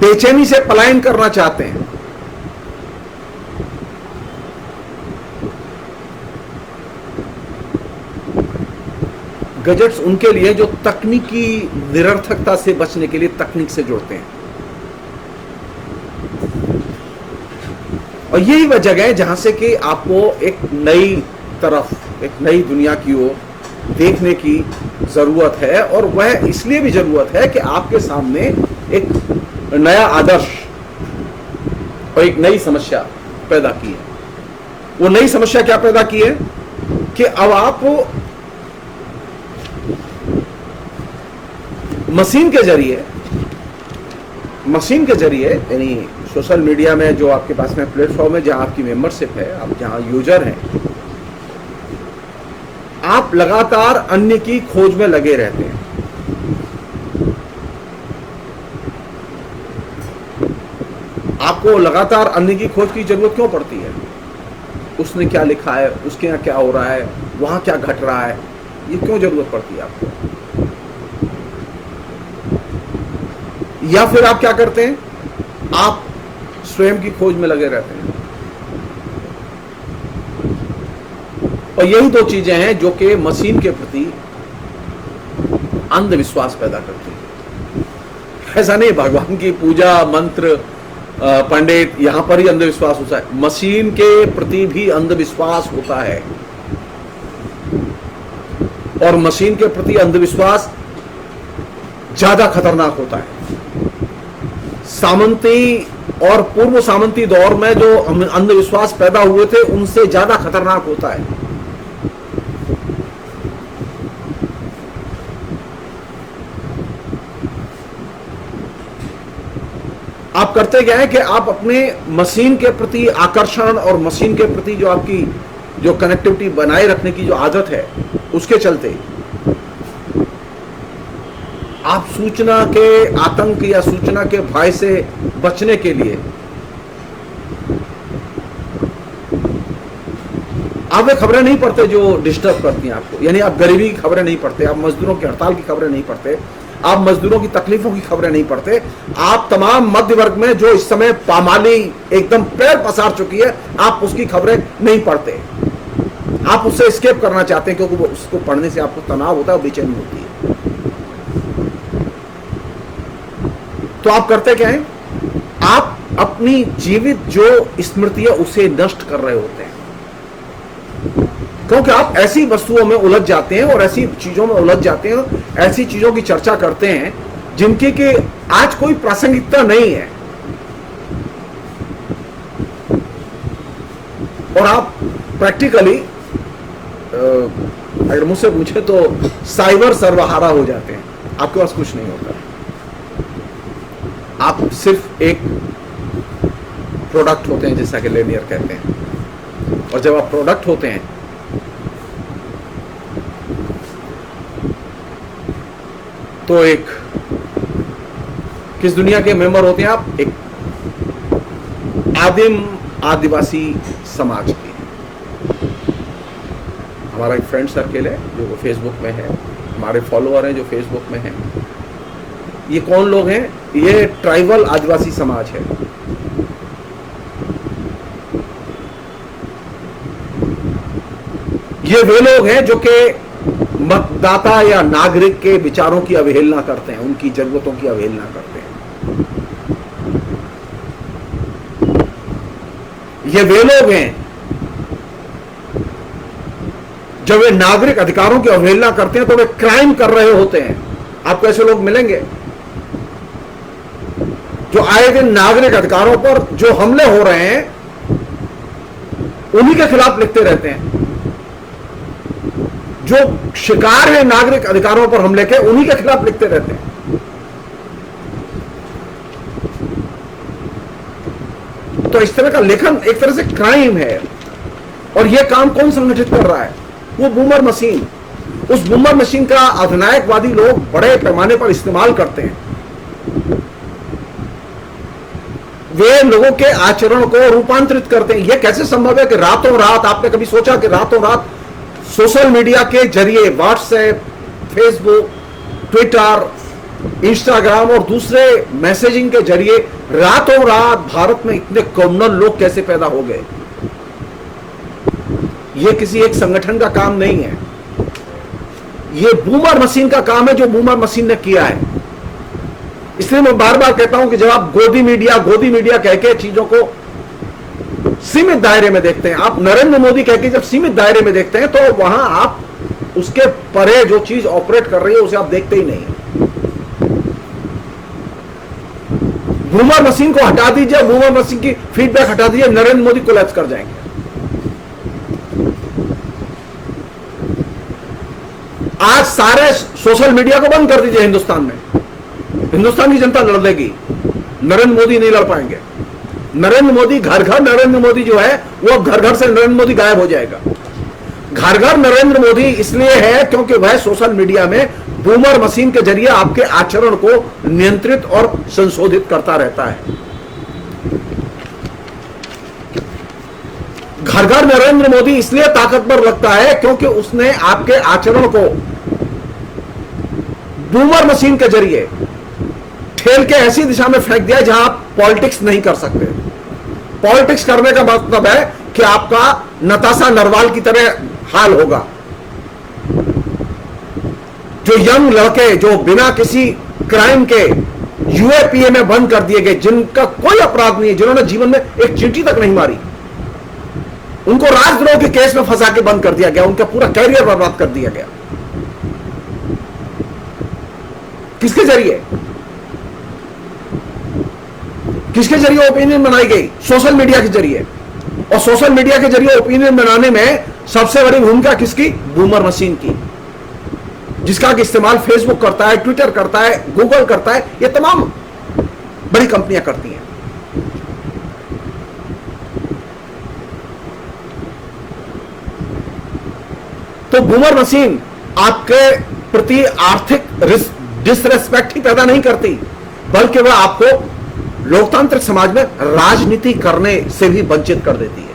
बेचैनी से पलायन करना चाहते हैं। गैजेट्स उनके लिए जो तकनीकी निरर्थकता से बचने के लिए तकनीक से जुड़ते हैं। और यही वह जगह है जहां से कि आपको एक नई तरफ, एक नई दुनिया की ओर देखने की जरूरत है। और वह इसलिए भी जरूरत है कि आपके सामने एक नया आदर्श और एक नई समस्या पैदा की है। वो नई समस्या क्या पैदा की है कि अब आप मशीन के जरिए यानी सोशल मीडिया में जो आपके पास में प्लेटफॉर्म है, जहां आपकी मेंबरशिप है, आप जहां यूजर हैं, आप लगातार अन्य की खोज में लगे रहते हैं। आपको लगातार अन्य की खोज की जरूरत क्यों पड़ती है? उसने क्या लिखा है, उसके यहां क्या हो रहा है, वहां क्या घट रहा है, ये क्यों जरूरत पड़ती है आपको? या फिर आप क्या करते हैं? आप स्वयं की खोज में लगे रहते हैं। और यही दो चीजें हैं जो कि मशीन के प्रति अंधविश्वास पैदा करती है। ऐसा नहीं भगवान की पूजा, मंत्र, पंडित, यहां पर ही अंधविश्वास होता है, मशीन के प्रति भी अंधविश्वास होता है। और मशीन के प्रति अंधविश्वास ज्यादा खतरनाक होता है। सामंती और पूर्व सामंती दौर में जो अंधविश्वास पैदा हुए थे, उनसे ज्यादा खतरनाक होता है। आप करते क्या है कि आप अपने मशीन के प्रति आकर्षण और मशीन के प्रति जो आपकी जो कनेक्टिविटी बनाए रखने की जो आदत है, उसके चलते आप सूचना के आतंक या सूचना के भय से बचने के लिए आप वे खबरें नहीं पढ़ते जो डिस्टर्ब करती हैं आपको। यानी आप गरीबी की खबरें नहीं पढ़ते, आप मजदूरों की हड़ताल की खबरें नहीं पढ़ते, आप मजदूरों की तकलीफों की खबरें नहीं पढ़ते, आप तमाम मध्य वर्ग में जो इस समय पामाली एकदम पैर पसार चुकी है, आप उसकी खबरें नहीं पढ़ते। आप उससे एस्केप करना चाहते हैं क्योंकि वो उसको पढ़ने से आपको तनाव होता है और बेचैनी होती है। तो आप करते क्या हैं? आप अपनी जीवित जो स्मृति है उसे नष्ट कर रहे होते हैं, क्योंकि आप ऐसी वस्तुओं में उलझ जाते हैं और ऐसी चीजों में उलझ जाते हैं, ऐसी चीजों की चर्चा करते हैं जिनकी कि आज कोई प्रासंगिकता नहीं है। और आप प्रैक्टिकली अगर मुझसे पूछे तो साइबर सर्वहारा हो जाते हैं। आपके पास कुछ नहीं होता, आप सिर्फ एक प्रोडक्ट होते हैं, जैसा कि लेनियर कहते हैं। और जब आप प्रोडक्ट होते हैं तो एक किस दुनिया के मेंबर होते हैं आप? एक आदिम आदिवासी समाज के। हमारा एक फ्रेंड सर्किल है जो फेसबुक में है, हमारे फॉलोअर हैं जो फेसबुक में हैं। ये कौन लोग हैं? ये ट्राइबल आदिवासी समाज है। ये वे लोग हैं जो कि मतदाता या नागरिक के विचारों की अवहेलना करते हैं, उनकी जरूरतों की अवहेलना करते हैं। ये वे लोग हैं जब वे नागरिक अधिकारों की अवहेलना करते हैं तो वे क्राइम कर रहे होते हैं। आपको ऐसे लोग मिलेंगे जो आए दिन नागरिक अधिकारों पर जो हमले हो रहे हैं उन्हीं के खिलाफ लिखते रहते हैं। जो शिकार है नागरिक अधिकारों पर हमले के, उन्हीं के खिलाफ लिखते रहते हैं। तो इस तरह का लेखन एक तरह से क्राइम है। और यह काम कौन संगठित कर रहा है? वो बूमर मशीन। उस बूमर मशीन का अधिनायकवादी लोग बड़े पैमाने पर इस्तेमाल करते हैं। वे लोगों के आचरण को रूपांतरित करते हैं। यह कैसे संभव है कि रातों रात, आपने कभी सोचा कि रातों रात सोशल मीडिया के जरिए, व्हाट्सएप, फेसबुक, ट्विटर, इंस्टाग्राम और दूसरे मैसेजिंग के जरिए रातों रात भारत में इतने क्रिमिनल लोग कैसे पैदा हो गए? यह किसी एक संगठन का काम नहीं है, यह बूमर मशीन का काम है, जो बूमर मशीन ने किया है। इसलिए मैं बार बार कहता हूं कि जब आप गोदी मीडिया कह के चीजों को सीमित दायरे में देखते हैं, आप नरेंद्र मोदी कह के जब सीमित दायरे में देखते हैं, तो वहां आप उसके परे जो चीज ऑपरेट कर रही है उसे आप देखते ही नहीं। बूमर मशीन को हटा दीजिए, बूमर मशीन की फीडबैक हटा दीजिए, नरेंद्र मोदी कोलैप्स कर जाएंगे। आज सारे सोशल मीडिया को बंद कर दीजिए हिंदुस्तान में, हिंदुस्तान की जनता लड़ लेगी, नरेंद्र मोदी नहीं लड़ पाएंगे। नरेंद्र मोदी घर घर नरेंद्र मोदी जो है वो घर घर से नरेंद्र मोदी गायब हो जाएगा। घर घर नरेंद्र मोदी इसलिए है क्योंकि वह सोशल मीडिया में बूमर मशीन के जरिए आपके आचरण को नियंत्रित और संशोधित करता रहता है। घर घर नरेंद्र मोदी इसलिए ताकतवर लगता है क्योंकि उसने आपके आचरण को बूमर मशीन के जरिए ठेल के ऐसी दिशा में फेंक दिया जहां आप पॉलिटिक्स नहीं कर सकते। पॉलिटिक्स करने का मतलब है कि आपका नताशा नरवाल की तरह हाल होगा। जो यंग लड़के जो बिना किसी क्राइम के यूएपीए में बंद कर दिए गए, जिनका कोई अपराध नहीं है, जिन्होंने जीवन में एक चींटी तक नहीं मारी, उनको राजद्रोह के केस में फंसा के बंद कर दिया गया, उनका पूरा कैरियर बर्बाद कर दिया गया। किसके जरिए? किसके जरिए ओपिनियन बनाई गई? सोशल मीडिया के जरिए। और सोशल मीडिया के जरिए ओपिनियन बनाने में सबसे बड़ी भूमिका किसकी? बूमर मशीन की, जिसका इस्तेमाल फेसबुक करता है, ट्विटर करता है, गूगल करता है, ये तमाम बड़ी कंपनियां करती हैं। तो बूमर मशीन आपके प्रति आर्थिक डिसरेस्पेक्ट ही पैदा नहीं करती, बल्कि वह आपको लोकतांत्रिक समाज में राजनीति करने से भी वंचित कर देती है।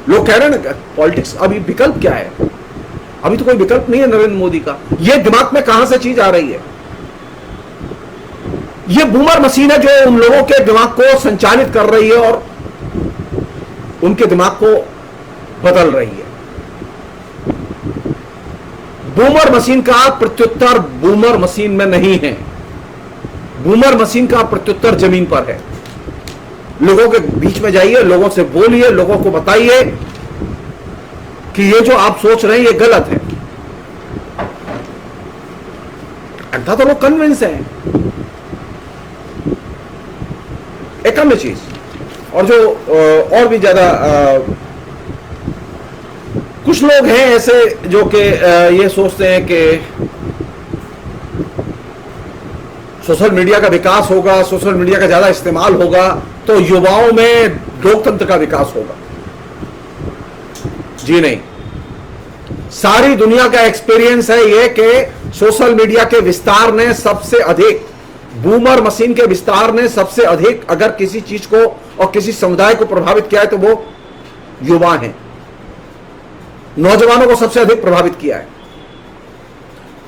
लोग कह रहे हैं ना पॉलिटिक्स, अभी विकल्प क्या है? अभी तो कोई विकल्प नहीं है नरेंद्र मोदी का। यह दिमाग में कहां से चीज आ रही है? यह बूमर मशीन है जो उन लोगों के दिमाग को संचालित कर रही है और उनके दिमाग को बदल रही है। बूमर मशीन का प्रत्युत्तर बूमर मशीन में नहीं है, बूमर मशीन का प्रत्युत्तर जमीन पर है। लोगों के बीच में जाइए, लोगों से बोलिए, लोगों को बताइए कि ये जो आप सोच रहे हैं ये गलत है। अंधा तो लोग कन्विंस हैं। एक अन्य चीज, और जो और भी ज्यादा कुछ लोग हैं ऐसे जो कि ये सोचते हैं कि सोशल मीडिया का विकास होगा, सोशल मीडिया का ज्यादा इस्तेमाल होगा तो युवाओं में लोकतंत्र का विकास होगा। जी नहीं, सारी दुनिया का एक्सपीरियंस है यह कि सोशल मीडिया के विस्तार ने सबसे अधिक, बूमर मशीन के विस्तार ने सबसे अधिक अगर किसी चीज को और किसी समुदाय को प्रभावित किया है तो वो युवा हैं, नौजवानों को सबसे अधिक प्रभावित किया है।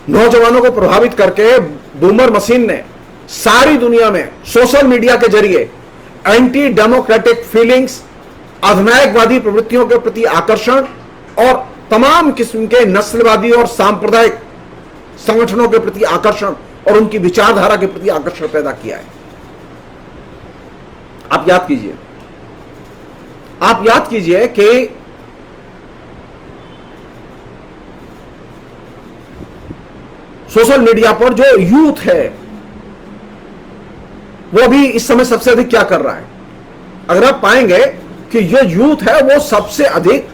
नौजवानों को प्रभावित करके बूमर मशीन ने सारी दुनिया में सोशल मीडिया के जरिए एंटी डेमोक्रेटिक फीलिंग्स, अधिनायकवादी प्रवृत्तियों के प्रति आकर्षण और तमाम किस्म के नस्लवादी और सांप्रदायिक संगठनों के प्रति आकर्षण और उनकी विचारधारा के प्रति आकर्षण पैदा किया है। आप याद कीजिए कि सोशल मीडिया पर जो यूथ है वो भी इस समय सबसे अधिक क्या कर रहा है? अगर आप पाएंगे कि ये यूथ है वो सबसे अधिक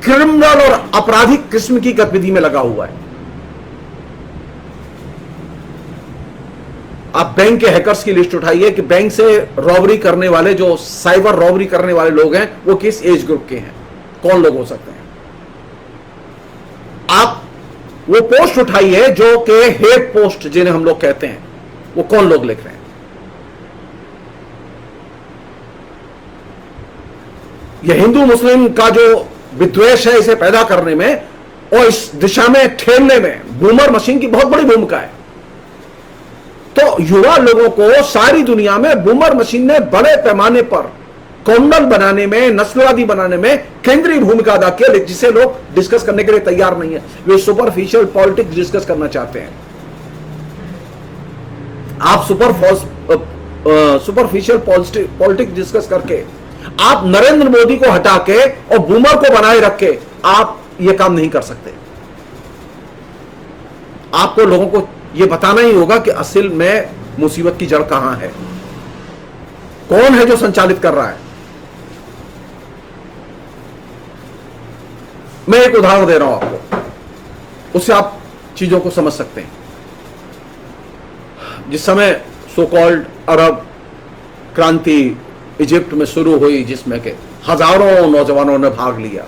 क्रिमिनल और आपराधिक किस्म की गतिविधि में लगा हुआ है। आप बैंक के हैकर्स की लिस्ट उठाइए कि बैंक से रॉबरी करने वाले, जो साइबर रॉबरी करने वाले लोग हैं, वो किस एज ग्रुप के हैं, कौन लोग हो सकते हैं। आप वो पोस्ट उठाइए जो कि हेट पोस्ट जिन्हें हम लोग कहते हैं, वो कौन लोग लिख रहे हैं। यह हिंदू मुस्लिम का जो विद्वेष है, इसे पैदा करने में और इस दिशा में ठेलने में बूमर मशीन की बहुत बड़ी भूमिका है। तो युवा लोगों को सारी दुनिया में बूमर मशीन ने बड़े पैमाने पर कम्युनल बनाने में, नस्लवादी बनाने में केंद्रीय भूमिका अदा की, जिसे लोग डिस्कस करने के लिए तैयार नहीं है। वे सुपरफिशियल पॉलिटिक्स डिस्कस करना चाहते हैं। आप सुपरफिशियल पॉलिटिक्स डिस्कस करके, आप नरेंद्र मोदी को हटा के और बूमर को बनाए रख के आप यह काम नहीं कर सकते। आपको लोगों को यह बताना ही होगा कि असल में मुसीबत की जड़ कहां है, कौन है जो संचालित कर रहा है। मैं एक उदाहरण दे रहा हूं आपको, उससे आप चीजों को समझ सकते हैं। जिस समय सो कॉल्ड अरब क्रांति इजिप्ट में शुरू हुई, जिसमें के हजारों नौजवानों ने भाग लिया,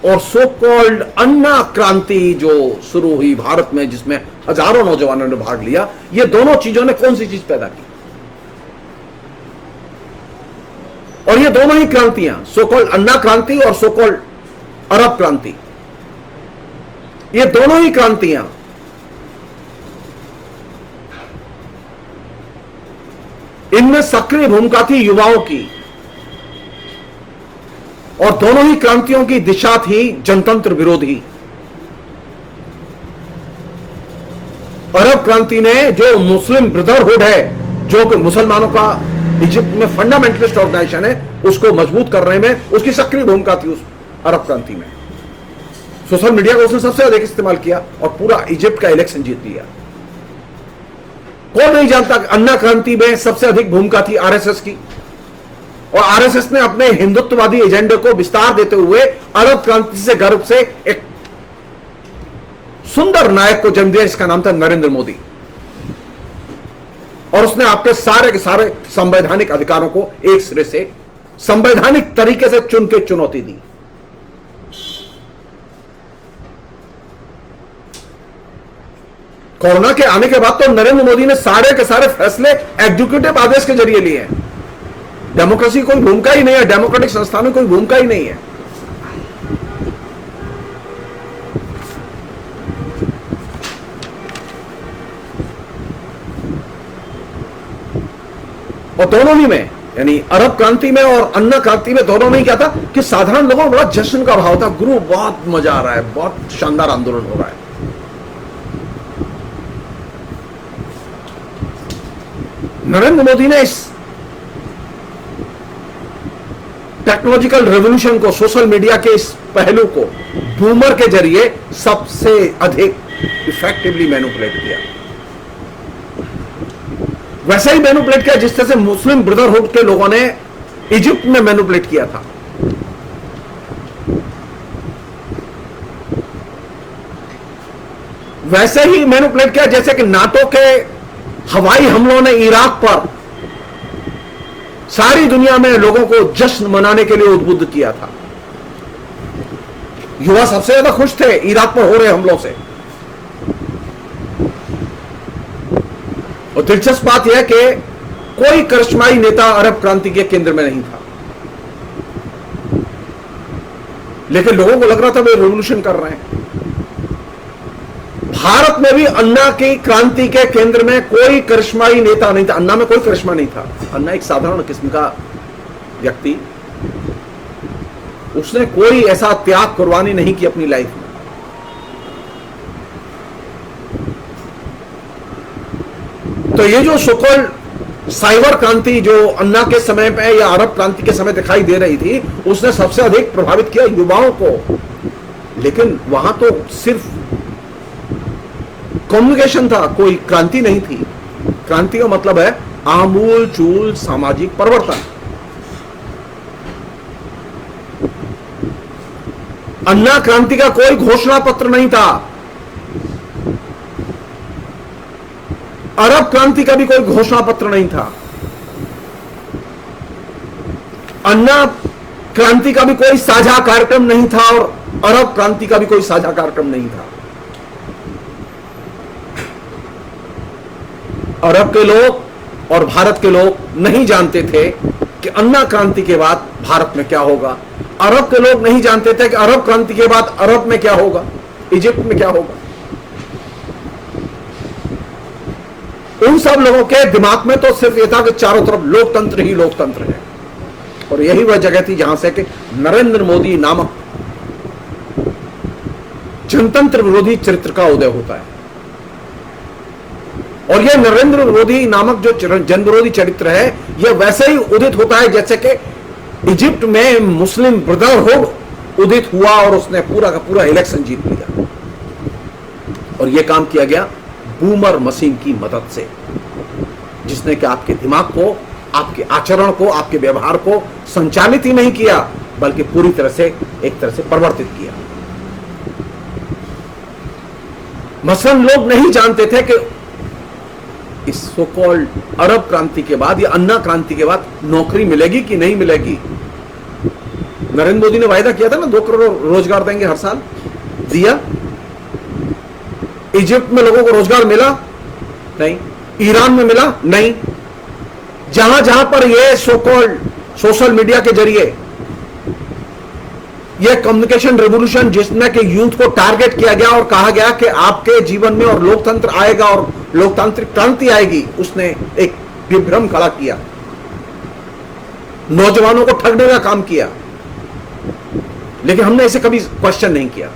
और सो कॉल्ड अन्ना क्रांति जो शुरू हुई भारत में, जिसमें हजारों नौजवानों ने भाग लिया, ये दोनों चीजों ने कौन सी चीज पैदा की? और ये दोनों ही क्रांतियां, सो कॉल्ड अन्ना क्रांति और सो कॉल्ड अरब क्रांति, ये दोनों ही क्रांतियां इनमें सक्रिय भूमिका थी युवाओं की, और दोनों ही क्रांतियों की दिशा थी जनतंत्र विरोधी। अरब क्रांति ने जो मुस्लिम ब्रदरहुड है, जो कि मुसलमानों का इजिप्ट में फंडामेंटलिस्ट ऑर्गेनाइजेशन है, उसको मजबूत करने में उसकी सक्रिय भूमिका थी उस अरब क्रांति में। सोशल मीडिया को उसने सबसे अधिक इस्तेमाल किया और पूरा इजिप्ट का इलेक्शन जीत लिया। कौन नहीं जानता कि अन्ना क्रांति में सबसे अधिक भूमिका थी आरएसएस की, और आरएसएस ने अपने हिंदुत्ववादी एजेंडे को विस्तार देते हुए अरब क्रांति से गर्व से एक सुंदर नायक को जन्म दिया, जिसका नाम था नरेंद्र मोदी, और उसने आपके सारे के सारे संवैधानिक अधिकारों को एक सिरे से संवैधानिक तरीके से चुन के चुनौती दी। कोरोना के आने के बाद तो नरेंद्र मोदी ने सारे के सारे फैसले एग्जीक्यूटिव आदेश के जरिए लिए हैं। डेमोक्रेसी कोई भूमिका ही नहीं है, डेमोक्रेटिक संस्थानों में कोई भूमिका ही नहीं है। और दोनों ही में, यानी अरब क्रांति में और अन्ना क्रांति में, दोनों में क्या था कि साधारण लोगों में बड़ा जश्न का भाव था। गुरु, बहुत मजा आ रहा है, बहुत शानदार आंदोलन हो रहा है। नरेंद्र मोदी ने इस टेक्नोलॉजिकल रेवोल्यूशन को, सोशल मीडिया के इस पहलू को बूमर के जरिए सबसे अधिक इफेक्टिवली मैनिपुलेट किया। वैसा ही मैनिपुलेट किया जिस तरह से मुस्लिम ब्रदरहुड के लोगों ने इजिप्ट में मैनिपुलेट किया था। वैसे ही मैनिपुलेट किया जैसे कि नाटो के हवाई हमलों ने इराक पर सारी दुनिया में लोगों को जश्न मनाने के लिए उद्बुद्ध किया था। युवा सबसे ज्यादा खुश थे इराक पर हो रहे हमलों से। और दिलचस्प बात यह कि कोई करिश्माई नेता अरब क्रांति के केंद्र में नहीं था, लेकिन लोगों को लग रहा था वे रिवॉल्यूशन कर रहे हैं। भारत में भी अन्ना की क्रांति के केंद्र में कोई करिश्माई नेता नहीं था। अन्ना में कोई करिश्मा नहीं था। अन्ना एक साधारण किस्म का व्यक्ति, उसने कोई ऐसा त्याग कुर्बानी नहीं की अपनी लाइफ में। तो ये जो सोकॉल्ड साइबर क्रांति जो अन्ना के समय पे या अरब क्रांति के समय दिखाई दे रही थी, उसने सबसे अधिक प्रभावित किया युवाओं को। लेकिन वहां तो सिर्फ कम्युनिकेशन था, कोई क्रांति नहीं थी। क्रांति का मतलब है आमूल चूल सामाजिक परिवर्तन। अन्ना क्रांति का कोई घोषणा पत्र नहीं था। अरब क्रांति का भी कोई घोषणा पत्र नहीं था, अन्ना क्रांति का भी कोई साझा कार्यक्रम नहीं था और अरब क्रांति का भी कोई साझा कार्यक्रम नहीं था। अरब के लोग और भारत के लोग नहीं जानते थे कि अन्ना क्रांति के बाद भारत में क्या होगा। अरब के लोग नहीं जानते थे कि अरब क्रांति के बाद अरब में क्या होगा, इजिप्ट में क्या होगा। उन सब लोगों के दिमाग में तो सिर्फ यह था कि चारों तरफ लोकतंत्र ही लोकतंत्र है। और यही वह जगह थी जहां से कि नरेंद्र मोदी नामक जनतंत्र विरोधी चरित्र का उदय होता है। और यह नरेंद्र मोदी नामक जो जन विरोधी चरित्र है, यह वैसे ही उदित होता है जैसे कि इजिप्ट में मुस्लिम ब्रदरहुड उदित हुआ और उसने पूरा का पूरा इलेक्शन जीत लिया। और यह काम किया गया बूमर मशीन की मदद से, जिसने कि आपके दिमाग को, आपके आचरण को, आपके व्यवहार को संचालित ही नहीं किया बल्कि पूरी तरह से एक तरह से परिवर्तित किया। मसलन लोग नहीं जानते थे कि इस सो कॉल्ड अरब क्रांति के बाद या अन्ना क्रांति के बाद नौकरी मिलेगी कि नहीं मिलेगी। नरेंद्र मोदी ने वायदा किया था ना 2 करोड़ रोजगार देंगे हर साल, दिया। इजिप्ट में लोगों को रोजगार मिला नहीं, ईरान में मिला नहीं। जहां जहां पर यह सो कॉल्ड सोशल मीडिया के जरिए यह कम्युनिकेशन रेवोल्यूशन जिसमें कि यूथ को टारगेट किया गया और कहा गया कि आपके जीवन में और लोकतंत्र आएगा और लोकतांत्रिक क्रांति आएगी, उसने एक विभ्रम खड़ा किया, नौजवानों को ठगने का काम किया। लेकिन हमने इसे कभी क्वेश्चन नहीं किया।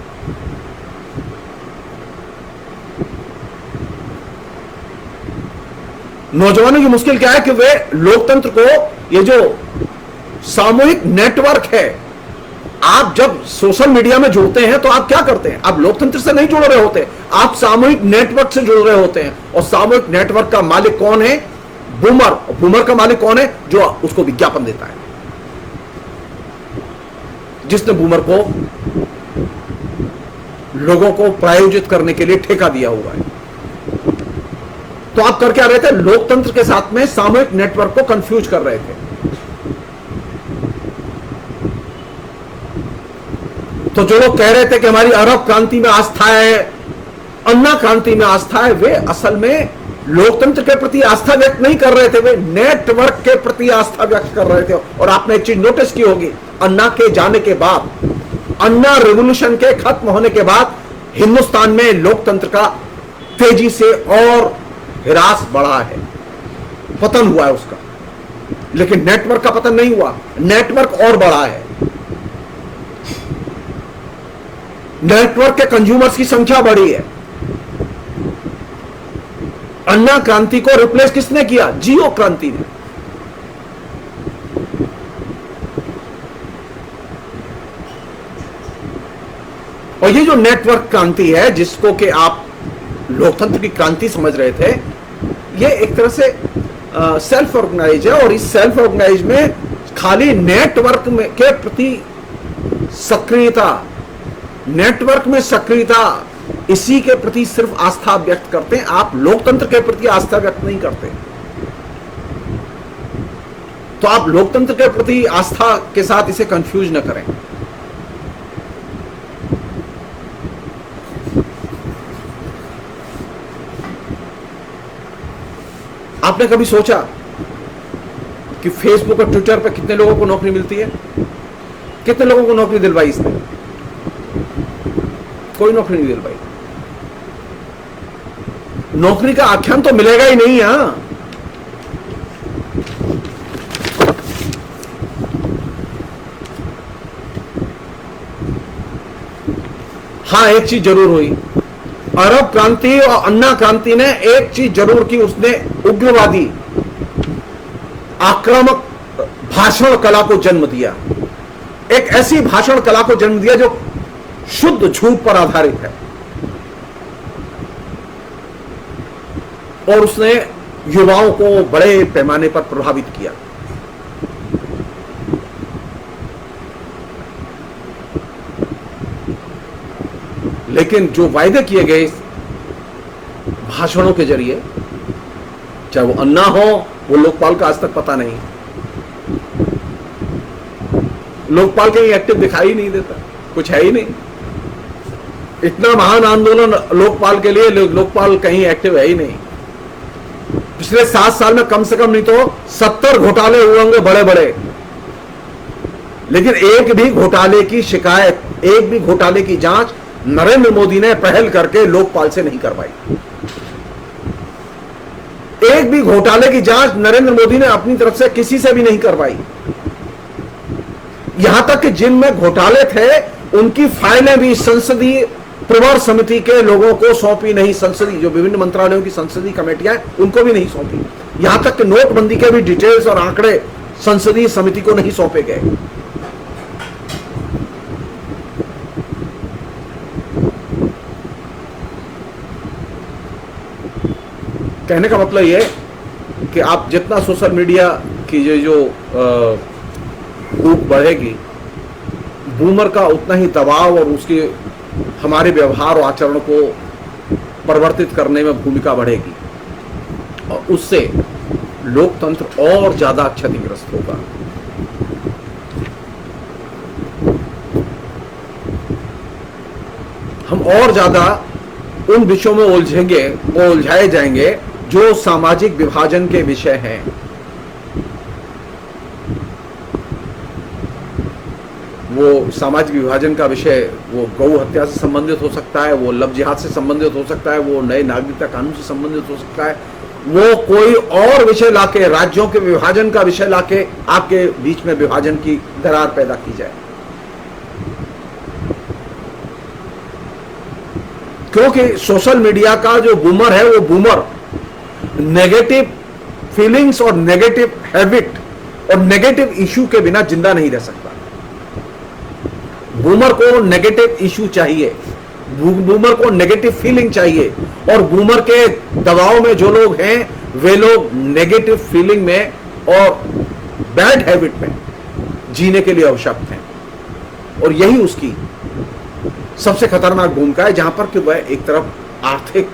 नौजवानों की मुश्किल क्या है कि वे लोकतंत्र को, ये जो सामूहिक नेटवर्क है, आप जब सोशल मीडिया में जुड़ते हैं तो आप क्या करते हैं, आप लोकतंत्र से नहीं जुड़ रहे होते, आप सामूहिक नेटवर्क से जुड़ रहे होते हैं। और सामूहिक नेटवर्क का मालिक कौन है? बूमर। बूमर का मालिक कौन है? जो उसको विज्ञापन देता है, जिसने बूमर को लोगों को प्रायोजित करने के लिए ठेका दिया हुआ है। तो आप कर क्या रहे थे? लोकतंत्र के साथ में सामूहिक नेटवर्क को कंफ्यूज कर रहे थे। तो जो लोग कह रहे थे कि हमारी अरब क्रांति में आस्था है, अन्ना क्रांति में आस्था है, वे असल में लोकतंत्र के प्रति आस्था व्यक्त नहीं कर रहे थे, वे नेटवर्क के प्रति आस्था व्यक्त कर रहे थे। और आपने एक चीज नोटिस की होगी, अन्ना के जाने के बाद, अन्ना रेवोल्यूशन के खत्म होने के बाद हिंदुस्तान में लोकतंत्र का तेजी से और ह्रास बढ़ा है, पतन हुआ है उसका। लेकिन नेटवर्क का पतन नहीं हुआ, नेटवर्क और बढ़ा है। नेटवर्क के कंज्यूमर्स की संख्या बढ़ी है। अन्ना क्रांति को रिप्लेस किसने किया? जियो क्रांति ने। और ये जो नेटवर्क क्रांति है, जिसको कि आप लोकतंत्र की क्रांति समझ रहे थे, ये एक तरह से सेल्फ ऑर्गेनाइज है। और इस सेल्फ ऑर्गेनाइज में खाली नेटवर्क में के प्रति सक्रियता, नेटवर्क में सक्रियता, इसी के प्रति सिर्फ आस्था व्यक्त करते हैं। आप लोकतंत्र के प्रति आस्था व्यक्त नहीं करते। तो आप लोकतंत्र के प्रति आस्था के साथ इसे कंफ्यूज न करें। आपने कभी सोचा कि फेसबुक और ट्विटर पर कितने लोगों को नौकरी मिलती है? कितने लोगों को नौकरी दिलवाई इसने? कोई नौकरी नहीं दिलवाई। नौकरी का आख्यान तो मिलेगा ही नहीं। हाँ, एक चीज जरूर हुई, अरब क्रांति और अन्ना क्रांति ने एक चीज जरूर की, उसने उग्रवादी आक्रामक भाषण कला को जन्म दिया। एक ऐसी भाषण कला को जन्म दिया जो शुद्ध झूठ पर आधारित है। और उसने युवाओं को बड़े पैमाने पर प्रभावित किया। लेकिन जो वायदे किए गए भाषणों के जरिए, चाहे वो अन्ना हो, वो लोकपाल का आज तक पता नहीं। लोकपाल कहीं एक्टिव दिखाई ही नहीं देता, कुछ है ही नहीं। इतना महान आंदोलन लोकपाल के लिए, लोकपाल कहीं एक्टिव है ही नहीं। पिछले 7 साल में कम से कम नहीं तो 70 घोटाले हुए होंगे बड़े बड़े, लेकिन एक भी घोटाले की शिकायत, एक भी घोटाले की जांच नरेंद्र मोदी ने पहल करके लोकपाल से नहीं करवाई। एक भी घोटाले की जांच नरेंद्र मोदी ने अपनी तरफ से किसी से भी नहीं करवाई। यहां तक कि जिनमें घोटाले थे उनकी फाइलें भी संसदीय प्रवर समिति के लोगों को सौंपी नहीं, संसदीय जो विभिन्न मंत्रालयों की संसदीय कमेटियां हैं उनको भी नहीं सौंपी। यहां तक कि नोटबंदी के भी डिटेल्स और आंकड़े संसदीय समिति को नहीं सौंपे गए। कहने का मतलब यह कि आप जितना सोशल मीडिया की जो धूप बढ़ेगी, बूमर का उतना ही दबाव और उसके हमारे व्यवहार और आचरण को परिवर्तित करने में भूमिका बढ़ेगी और उससे लोकतंत्र और ज्यादा क्षतिग्रस्त होगा। हम और ज्यादा उन विषयों में उलझाए जाएंगे जो सामाजिक विभाजन के विषय हैं। वो सामाजिक विभाजन का विषय वो गौ हत्या से संबंधित हो सकता है, वो लव जिहाद से संबंधित हो सकता है, वो नए नागरिकता कानून से संबंधित हो सकता है, वो कोई और विषय लाके, राज्यों के विभाजन का विषय लाके आपके बीच में विभाजन की दरार पैदा की जाए। क्योंकि सोशल मीडिया का जो बूमर है, वो बूमर नेगेटिव फीलिंग्स और नेगेटिव हैबिट और नेगेटिव इशू के बिना जिंदा नहीं रह सकता। बूमर को नेगेटिव इशू चाहिए, बूमर को नेगेटिव फीलिंग चाहिए, और बूमर के दबाव में जो लोग हैं वे लोग नेगेटिव फीलिंग में और बैड हैबिट में जीने के लिए आवश्यक हैं। और यही उसकी सबसे खतरनाक भूमिका है, जहां पर कि वह एक तरफ आर्थिक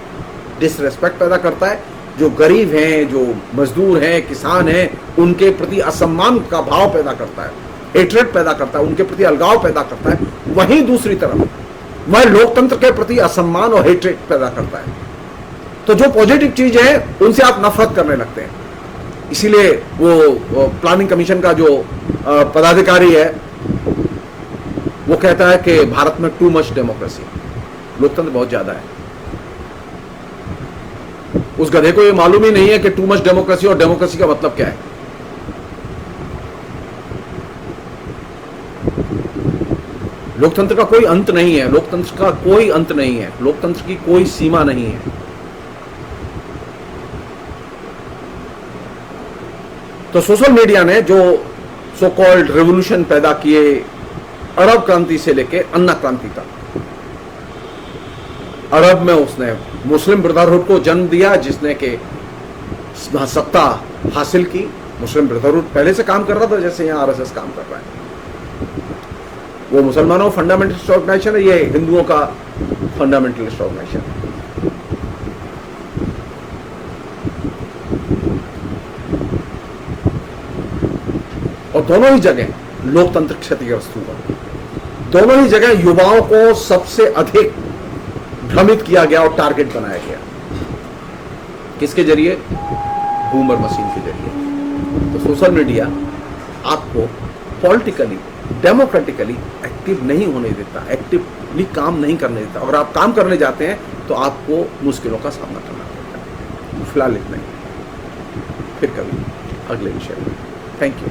डिसरेस्पेक्ट पैदा करता है, जो गरीब हैं, जो मजदूर हैं, किसान हैं, उनके प्रति असम्मान का भाव पैदा करता है, हेट्रेड पैदा करता है, उनके प्रति अलगाव पैदा करता है। वहीं दूसरी तरफ वह लोकतंत्र के प्रति असम्मान और हेट्रेड पैदा करता है। तो जो पॉजिटिव चीज है उनसे आप नफरत करने लगते हैं। इसीलिए वो प्लानिंग कमीशन का जो पदाधिकारी है वो कहता है कि भारत में टू मच डेमोक्रेसी, लोकतंत्र बहुत ज्यादा है। उस गधे को ये मालूम ही नहीं है कि टू मच डेमोक्रेसी और डेमोक्रेसी का मतलब क्या है। लोकतंत्र का कोई अंत नहीं है, लोकतंत्र का कोई अंत नहीं है, लोकतंत्र की कोई सीमा नहीं है। तो सोशल मीडिया ने जो सो कॉल्ड रेवोल्यूशन पैदा किए, अरब क्रांति से लेके अन्ना क्रांति तक, अरब में उसने मुस्लिम ब्रदरहुड को जन्म दिया, जिसने के सत्ता हासिल की। मुस्लिम ब्रदरहुड पहले से काम कर रहा था जैसे यहाँ आरएसएस काम कर रहा है। वो मुसलमानों फंडामेंटलिस्ट ऑर्गेनाइजेशन है, ये हिंदुओं का फंडामेंटलिस्ट ऑर्गेनाइजेशन है। और दोनों ही जगह लोकतंत्र क्षतिग्रस्त हुआ। दोनों ही जगह युवाओं को सबसे अधिक भ्रमित किया गया और टारगेट बनाया गया। किसके जरिए? बूमर मशीन के जरिए। तो सोशल मीडिया आपको पॉलिटिकली, डेमोक्रेटिकली एक्टिव नहीं होने देता, एक्टिवली काम नहीं करने देता। अगर आप काम करने जाते हैं तो आपको मुश्किलों का सामना करना पड़ता है। फिलहाल इतना ही, फिर कभी अगले विषय में। Thank you.